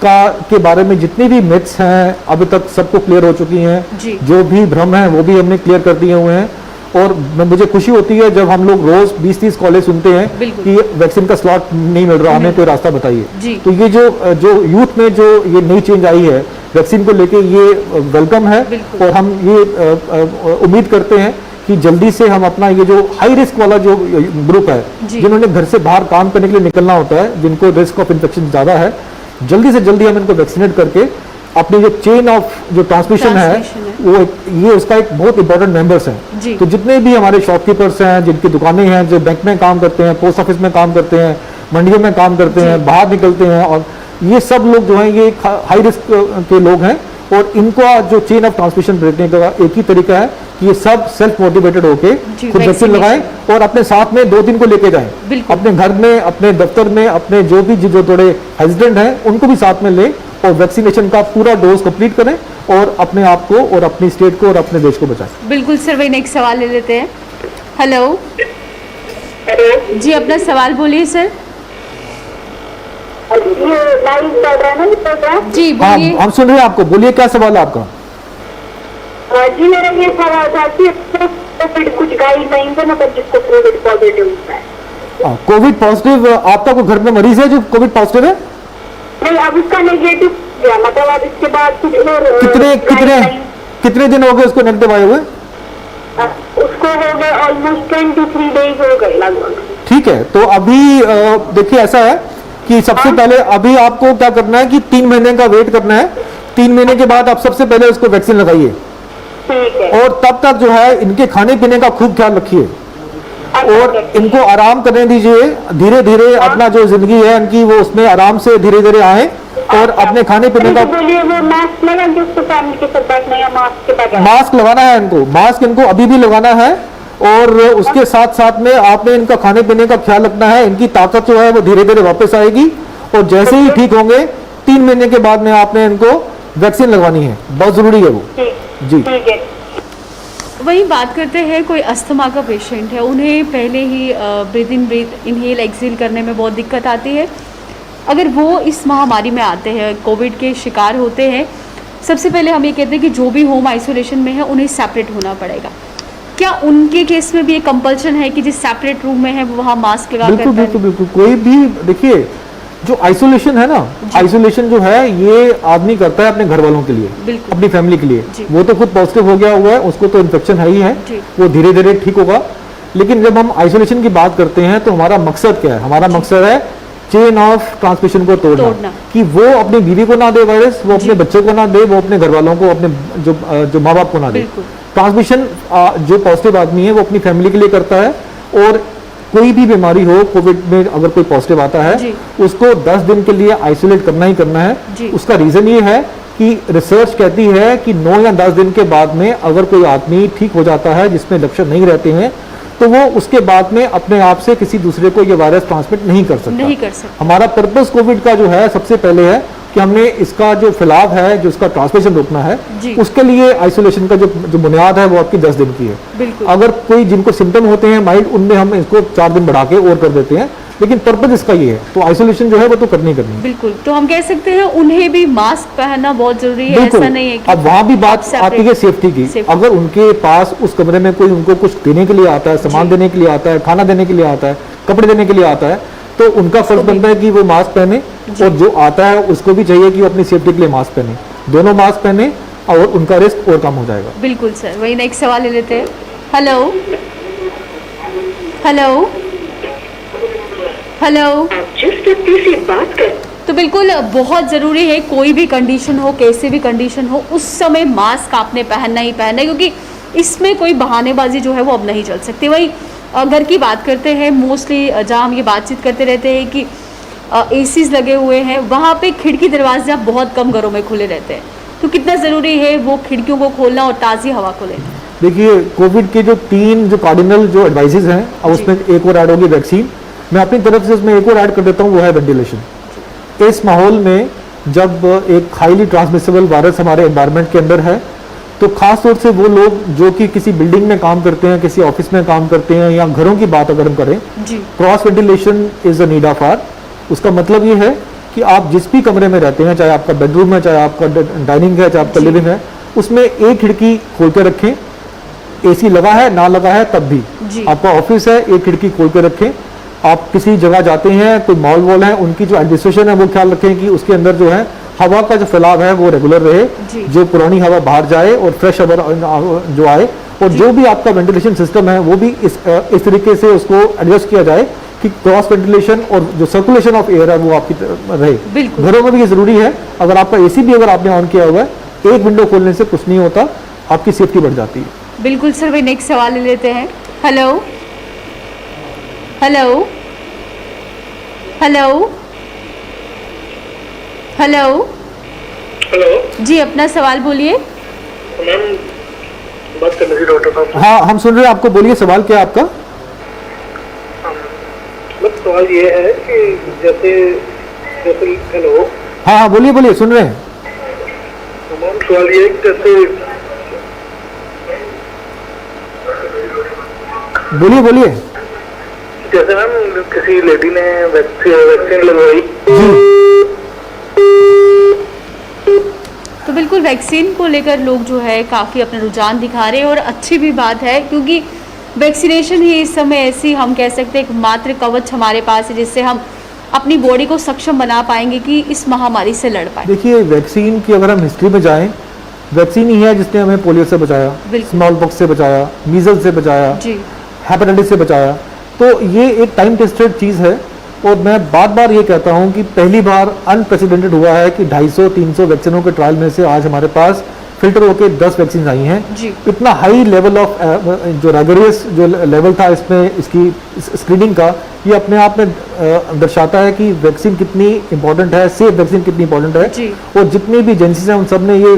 के बारे में जितनी भी मिथ्स हैं अभी तक सबको क्लियर हो चुकी हैं, जो भी भ्रम है वो भी हमने क्लियर कर दिए हुए हैं। और मुझे खुशी होती है जब हम लोग रोज 20-30 कॉलेज सुनते हैं कि वैक्सीन का स्लॉट नहीं मिल रहा, हमें कोई रास्ता बताइए। तो ये जो यूथ में जो ये नई चेंज आई है वैक्सीन को लेके, ये वेलकम है। और हम ये उम्मीद करते हैं कि जल्दी से हम अपना ये जो हाई रिस्क वाला जो ग्रुप है, जिन्होंने घर से बाहर काम करने के लिए निकलना होता है, जिनको रिस्क ऑफ इन्फेक्शन ज़्यादा है, जल्दी से जल्दी हम इनको वैक्सीनेट करके अपनी जो चेन ऑफ जो ट्रांसमिशन है वो ये उसका एक बहुत इंपॉर्टेंट मेंबर्स हैं। तो जितने भी हमारे शॉपकीपर्स हैं, जिनकी दुकानें हैं, जो बैंक में काम करते हैं, पोस्ट ऑफिस में काम करते हैं, मंडियों में काम करते हैं, बाहर निकलते हैं, और ये सब लोग जो हैं ये हाई रिस्क के लोग हैं। और इनका जो चेन ऑफ ट्रांसमिशन देखने का एक ही तरीका है कि ये सब सेल्फ मोटिवेटेड होके खुद वैक्सीन लगाएं और अपने साथ में 2-3 को लेके जाएं। अपने घर में, अपने दफ्तर में, अपने जो थोड़े हेजिडेंट हैं उनको भी साथ में लें और वैक्सीनेशन का पूरा डोज कंप्लीट करें और अपने आप को और अपनी स्टेट को और अपने देश को बचाएं। बिल्कुल सर, वही नेक्स्ट सवाल ले लेते हैं। हेलो जी, अपना सवाल बोलिए सर। जी बोलिए। हम सुन रहे हैं आपको, बोलिए क्या सवाल है आपका। जी मेरा ये सवाल था कि तो फिर कुछ गाइडलाइंस है मतलब जिसको कोविड पॉजिटिव है? कोविड पॉजिटिव आपका कोई घर में मरीज है जो कोविड पॉजिटिव है? नहीं, अब उसका नेगेटिव गया, मतलब अब इसके बाद कुछ और कितने दिन हो गए उसको नेगेटिव आए हुए? उसको हो गए ऑलमोस्ट 23 डेज हो गए लगभग। ठीक है, तो अभी देखिए ऐसा है कि सबसे पहले अभी आपको क्या करना है कि 3 महीने का वेट करना है। 3 महीने के बाद आप सबसे पहले उसको वैक्सीन लगाइए ठीक है। और तब तक जो है इनके खाने पीने का खूब ख्याल रखिए और इनको आराम करने दीजिए। धीरे धीरे अपना जो जिंदगी है इनकी वो उसमें आराम से धीरे धीरे आए और अपने खाने पीने का बोलिए वो मास्क लगा के उसको फैमिली के साथ बैठना या मास्क के बगैर? मास्क लगाना है इनको, मास्क इनको अभी भी लगाना है और उसके साथ साथ में आपने इनका खाने पीने का ख्याल रखना है। इनकी ताकत जो है वो धीरे धीरे वापस आएगी और जैसे ही ठीक होंगे 3 महीने के बाद में आपने इनको वैक्सीन लगवानी है, बहुत जरूरी है वो। जी ठीक है। वहीं बात करते हैं कोई अस्थमा का पेशेंट है, उन्हें पहले ही ब्रीथ इन ब्रीथ इनहेल एक्सेल करने में बहुत दिक्कत आती है। अगर वो इस महामारी में आते हैं, कोविड के शिकार होते हैं, सबसे पहले हम ये कहते हैं कि जो भी होम आइसोलेशन में है उन्हें सेपरेट होना पड़ेगा। क्या उनके केस में भी ये कंपल्शन है कि जिस सेपरेट रूम में है वो वहाँ मास्क लगा बिल्कुल कर बिल्कुल बिल्कुल। कोई भी देखिए जो आइसोलेशन है ना, आइसोलेशन जो है ये आदमी करता है अपने घर वालों के लिए, बिल्कुल। अपनी फैमिली के लिए। जी। वो तो खुद पॉजिटिव हो गया हुआ है, उसको तो इन्फेक्शन है ही है, जी। वो धीरे धीरे ठीक होगा। लेकिन जब हम आइसोलेशन की बात करते हैं तो हमारा मकसद क्या है? हमारा मकसद है चेन ऑफ ट्रांसमिशन को तोड़ना, कि वो अपनी बीवी को ना दे वायरस, वो अपने बच्चों को ना दे, वो अपने घर वालों को, अपने जो माँ बाप को ना दे। ट्रांसमिशन जो पॉजिटिव आदमी है वो अपनी फैमिली के लिए करता है और कोई भी बीमारी हो, कोविड में अगर कोई पॉजिटिव आता है उसको 10 दिन के लिए आइसोलेट करना ही करना है। उसका रीजन ये है कि रिसर्च कहती है कि 9 या 10 दिन के बाद में अगर कोई आदमी ठीक हो जाता है जिसमें लक्षण नहीं रहते हैं तो वो उसके बाद में अपने आप से किसी दूसरे को ये वायरस ट्रांसमिट नहीं कर सकता। हमारा पर्पस कोविड का जो है सबसे पहले है कि हमने इसका जो फैलाव है, जो इसका ट्रांसमिशन रोकना है, उसके लिए आइसोलेशन का जो बुनियाद है वो आपकी 10 दिन की है। अगर कोई जिनको सिम्टम होते हैं माइल्ड, उनमें हम इसको 4 दिन बढ़ा के और कर देते हैं, लेकिन पर्पज इसका ये है। तो आइसोलेशन जो है वो तो करनी करनी। बिल्कुल, तो हम कह सकते हैं उन्हें भी मास्क पहनना बहुत जरूरी है, ऐसा नहीं है कि अब वहाँ भी बात आती है सेफ्टी की। अगर उनके पास उस कमरे में कोई उनको कुछ देने के लिए आता है, सामान देने के लिए आता है, खाना देने के लिए आता है, कपड़े देने के लिए आता है, तो उनका फर्ज बनता है कि वो मास्क पहने और जो आता है उसको भी चाहिए कि वो अपनी सेफ्टी के लिए मास्क पहने। दोनों मास्क पहने और उनका रिस्क और कम हो जाएगा। बिल्कुल सर, वही नेक्स्ट सवाल ले लेते हैं। हेलो हेलो हेलो, जिस व्यक्ति से बात कर तो बिल्कुल बहुत ज़रूरी है, कोई भी कंडीशन हो, कैसे भी कंडीशन हो, उस समय मास्क आपने पहनना ही पहनना है, क्योंकि इसमें कोई बहानेबाजी जो है वो अब नहीं चल सकती। वही घर की बात करते हैं, मोस्टली जहाँ हम ये बातचीत करते रहते हैं कि एसीज लगे हुए हैं, वहाँ पे खिड़की दरवाजे बहुत कम घरों में खुले रहते हैं, तो कितना ज़रूरी है वो खिड़कियों को खोलना और ताज़ी हवा को लेना। देखिए कोविड के जो 3 जो कार्डिनल जो एडवाइजेज हैं, अब उसमें एक और ऐड होगी वैक्सीन। मैं अपनी तरफ से उसमें एक और ऐड कर देता हूँ, वो है वेंटिलेशन। इस माहौल में जब एक हाईली ट्रांसमिसेबल वायरस हमारे एनवायरनमेंट के अंदर है तो खास तौर से वो लोग जो कि किसी बिल्डिंग में काम करते हैं, किसी ऑफिस में काम करते हैं, या घरों की बात अगर हम करें, cross ventilation is a need of our. उसका मतलब ये है कि आप जिस भी कमरे में रहते हैं, चाहे आपका बेडरूम है, चाहे आपका डाइनिंग है, चाहे आपका लिविंग है, उसमें एक खिड़की खोल के रखें। एसी लगा है ना लगा है तब भी, आपका ऑफिस है, एक खिड़की खोल के रखें। आप किसी जगह जाते हैं, कोई मॉल वॉल है, उनकी जो एडमिनिस्ट्रेशन है वो ख्याल रखें कि उसके अंदर जो है हवा का जो फैलाव है वो रेगुलर रहे, जो पुरानी हवा बाहर जाए और फ्रेश हवा जो आए, और जो भी आपका वेंटिलेशन सिस्टम है वो भी इस तरीके से उसको एडजस्ट किया जाए कि क्रॉस वेंटिलेशन और जो सर्कुलेशन ऑफ एयर है वो आपकी रहे। घरों में भी ये जरूरी है। अगर आपका एसी भी अगर आपने ऑन किया हुआ है, एक विंडो खोलने से कुछ नहीं होता, आपकी सेफ्टी बढ़ जाती है। बिल्कुल सर, भाई नेक्स्ट सवाल ले लेते हैं। Hello hello hello hello hello जी, अपना सवाल बोलिए। मैम, बात कर रही डॉक्टर साहब। हाँ, हम सुन रहे हैं आपको, बोलिए सवाल क्या है आपका? मतलब सवाल ये है कि जैसे जैसे हेलो, हाँ हाँ बोलिए बोलिए, सुन रहे हैं। मैम सवाल ये है कि जैसे बोलिए बोलिए। जैसे मैम किसी लेडी ने वैक्सीन लगवाई, तो बिल्कुल वैक्सीन को लेकर लोग जो है काफ़ी अपना रुझान दिखा रहे हैं और अच्छी भी बात है, क्योंकि वैक्सीनेशन ही इस समय ऐसी हम कह सकते हैं एक मात्र कवच हमारे पास है जिससे हम अपनी बॉडी को सक्षम बना पाएंगे कि इस महामारी से लड़ पाए। देखिए, वैक्सीन की अगर हम हिस्ट्री में जाएं, वैक्सीन ही है जिसने हमें पोलियो से बचाया, स्मॉल पॉक्स से बचाया, मीजल्स से बचाया, हेपेटाइटिस से बचाया। तो ये एक टाइम टेस्टेड चीज़ है और मैं बार बार ये कहता हूँ कि पहली बार अनप्रेसिडेंटेड हुआ है कि 250-300 वैक्सीनों के ट्रायल में से आज हमारे पास फिल्टर होकर 10 वैक्सीन आई हैं। इतना हाई लेवल ऑफ जो रेगुलस जो लेवल था इसमें इसकी स्क्रीनिंग का, ये अपने आप में दर्शाता है कि वैक्सीन कितनी इंपॉर्टेंट है, सेफ वैक्सीन कितनी इंपॉर्टेंट है। और जितनी भी एजेंसीज हैं उन सब ने ये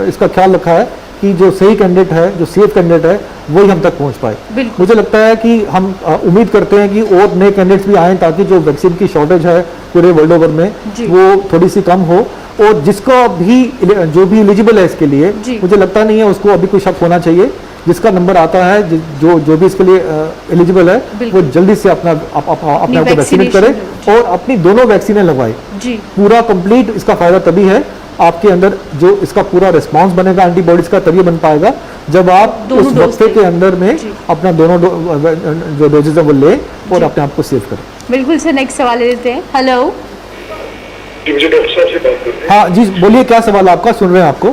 इसका ख्याल रखा है कि जो सही कैंडिडेट है, जो सेफ कैंडिडेट है, वही हम तक पहुंच पाए। मुझे लगता है कि हम उम्मीद करते हैं कि और नए कैंडिडेट्स भी आएँ ताकि जो वैक्सीन की शॉर्टेज है पूरे वर्ल्ड ओवर में वो थोड़ी सी कम हो, और जिसको भी जो भी एलिजिबल है इसके लिए, मुझे लगता नहीं है उसको अभी कोई शक होना चाहिए। जिसका नंबर आता है, जो भी इसके लिए एलिजिबल है, वो जल्दी से अपने आप को वैक्सीनेट करे और अपनी दोनों वैक्सीनें लगवाए। पूरा कंप्लीट इसका फायदा तभी है, आपके अंदर जो इसका पूरा रिस्पांस बनेगा एंटीबॉडीज का तभी बन पाएगा जब आप उस वक्त के अंदर में अपना दोनों जो डोजेज है वो ले और अपने आप को सेव करें। बिल्कुल सर, नेक्स्ट सवाल लेते हैं। हेलो मुझे डॉक्टर साहब से बात करते हैं। हाँ जी, बोलिए, क्या सवाल आपका, सुन रहे हैं आपको।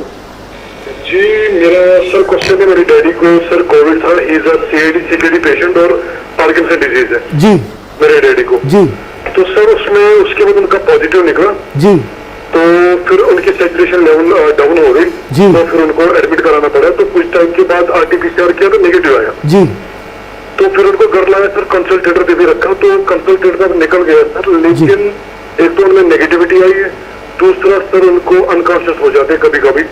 जी, मेरा सर क्वेश्चन है, मेरी डैडी को सर कोविड था, he is a CKD patient और पार्किंसन डिजीज है जी मेरे डैडी को जी। तो सर उसमें उसके बाद उनका पॉजिटिव निकला जी, तो फिर उनकी सैचुरेशन लेवल डाउन हो गई जी, तो फिर उनको एडमिट कराना पड़ा। तो कुछ टाइम के बाद RT-PCR किया तो नेगेटिव आया जी। तो फिर उनको घर लाया सर, कंसल्टेटर पे भी रखा, तो कंसल्टेटर निकल गया सर, लेकिन एक तो उनमें नेगेटिविटी आई है, दूसरा सर उनको अनकॉन्शियस हो जाते हैं कभी कभी,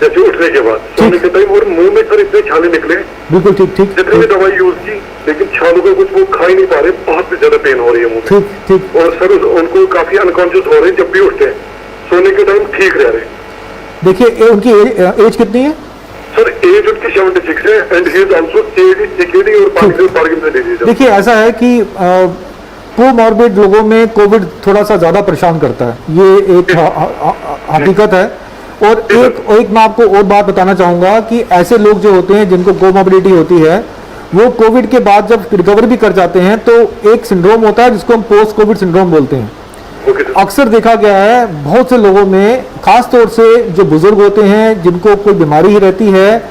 जैसे उठने के बाद, सोने के टाइम, और मुंह में सर इतने छाले निकले। बिल्कुल ठीक ठीक। जितनी भी दवाई यूज की लेकिन छालों का कुछ वो खा ही नहीं पा रहे, बहुत ज्यादा पेन हो रही है मुंह में। ठीक ठीक। और सर उनको काफी अनकॉन्शियस हो रहे हैं जब भी उठते हैं, सोने के टाइम ठीक रह रहे हैं। देखिए, उनकी एज कितनी है सर? एज उनकी 76 है and he is also CKD और पार्किंसन डिजीज। देखिए, ऐसा है कि कोमॉर्बिड लोगों में कोविड थोड़ा सा ज्यादा परेशान करता है, ये एक हकीकत है। और एक मैं आपको और बात बताना चाहूंगा कि ऐसे लोग जो होते हैं जिनको कोमॉर्बिडिटी होती है, वो कोविड के बाद जब रिकवर भी कर जाते हैं तो एक सिंड्रोम होता है जिसको हम पोस्ट कोविड सिंड्रोम बोलते हैं। अक्सर देखा गया है बहुत से लोगों में, खास तौर से जो बुजुर्ग होते हैं जिनको कोई बीमारी ही रहती है,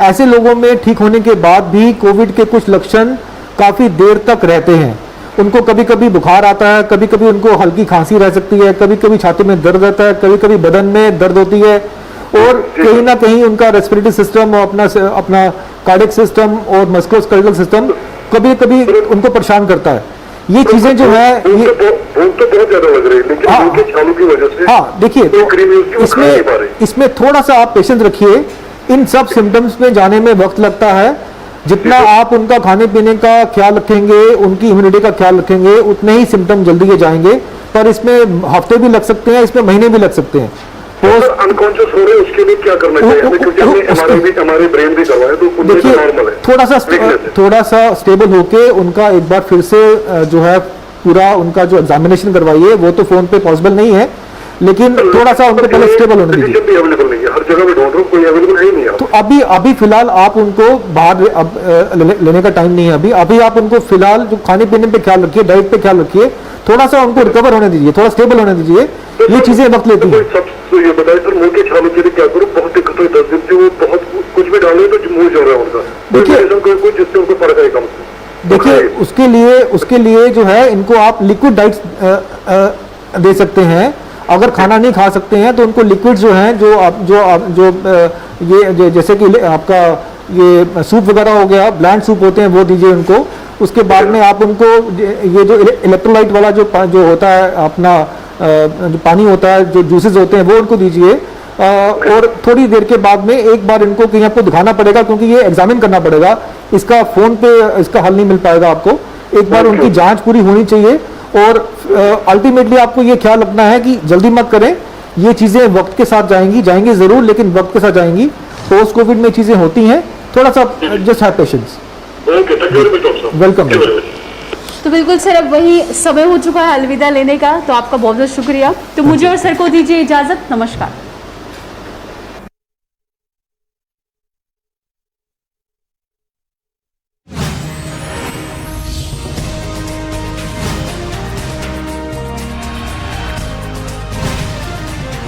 ऐसे लोगों में ठीक होने के बाद भी कोविड के कुछ लक्षण काफी देर तक रहते हैं। उनको कभी कभी बुखार आता है, कभी कभी उनको हल्की खांसी रह सकती है, कभी कभी छाती में दर्द रहता है, कभी कभी बदन में दर्द होती है, और कहीं ना कहीं उनका रेस्पिरेटरी सिस्टम और अपना कार्डियक सिस्टम और मस्कुलोस्केलेटल सिस्टम कभी कभी उनको परेशान करता है। ये चीजें जो है ये तो बहुत ज्यादा लग रही है, लेकिन उनके छालों की वजह से। हाँ, देखिए, इसमें थोड़ा सा आप पेशेंस रखिए। इन सब सिम्टम्स में जाने में वक्त लगता है। जितना आप उनका खाने पीने का ख्याल रखेंगे, उनकी इम्यूनिटी का ख्याल रखेंगे, उतने ही सिम्टम जल्दी ये जाएंगे। पर इसमें हफ्ते भी लग सकते हैं, इसमें महीने भी लग सकते हैं। अनकॉन्शियस हो रहे हैं, उसके लिए क्या करना चाहिए? क्योंकि हमारे ब्रेन भी करवाए तो देखिए, नॉर्मल है। थोड़ा सा स्टेबल होके उनका एक बार फिर से जो है पूरा उनका जो एग्जामिनेशन करवाइए। वो तो फोन पे पॉसिबल नहीं है, लेकिन थोड़ा सा उनको पहले स्टेबल होने दीजिए। अवेलेबल नहीं है, हर जगह पे ढूंढ रहा हूं, कोई अवेलेबल नहीं है। तो अभी फिलहाल आप उनको बाहर लेने का टाइम नहीं है। अभी आप उनको फिलहाल जो खाने पीने पे ख्याल रखिए, डाइट पे ख्याल रखिए, थोड़ा सा उनको रिकवर होने दीजिए, थोड़ा स्टेबल होने दीजिए। ये चीजें वक्त लेती है। तो ये बताइए सर, मुंह के छालों के लिए क्या करूं? बहुत दिक्कत हुई 10 दिन से, वो बहुत कुछ भी डाले तो मुंह जल रहा है उनका। देखिए, जिससे उनको फर्क है कम से। देखिए, उसके लिए जो है इनको आप लिक्विड डाइट दे सकते हैं। अगर खाना नहीं खा सकते हैं तो उनको लिक्विड जो हैं, जो ये जैसे कि आपका ये सूप वगैरह हो गया, ब्लैंड सूप होते हैं, वो दीजिए उनको। उसके बाद में आप उनको ये जो इलेक्ट्रोलाइट वाला जो होता है अपना जो पानी होता है, जो जूसेस होते हैं, वो उनको दीजिए। और थोड़ी देर के बाद में एक बार इनको कहीं आपको दिखाना पड़ेगा, क्योंकि ये एग्जामिन करना पड़ेगा। इसका फोन पे इसका हल नहीं मिल पाएगा आपको। एक बार उनकी जांच पूरी होनी चाहिए। और अल्टीमेटली आपको ये ख्याल रखना है कि जल्दी मत करें, ये चीज़ें वक्त के साथ जाएंगी ज़रूर, लेकिन वक्त के साथ जाएंगी। पोस्ट कोविड में चीज़ें होती हैं, थोड़ा सा जस्ट हैव पेशेंस। वेलकम। तो बिल्कुल सर, अब वही समय हो चुका है अलविदा लेने का, तो आपका बहुत बहुत शुक्रिया। तो मुझे और सर को दीजिए इजाज़त। नमस्कार।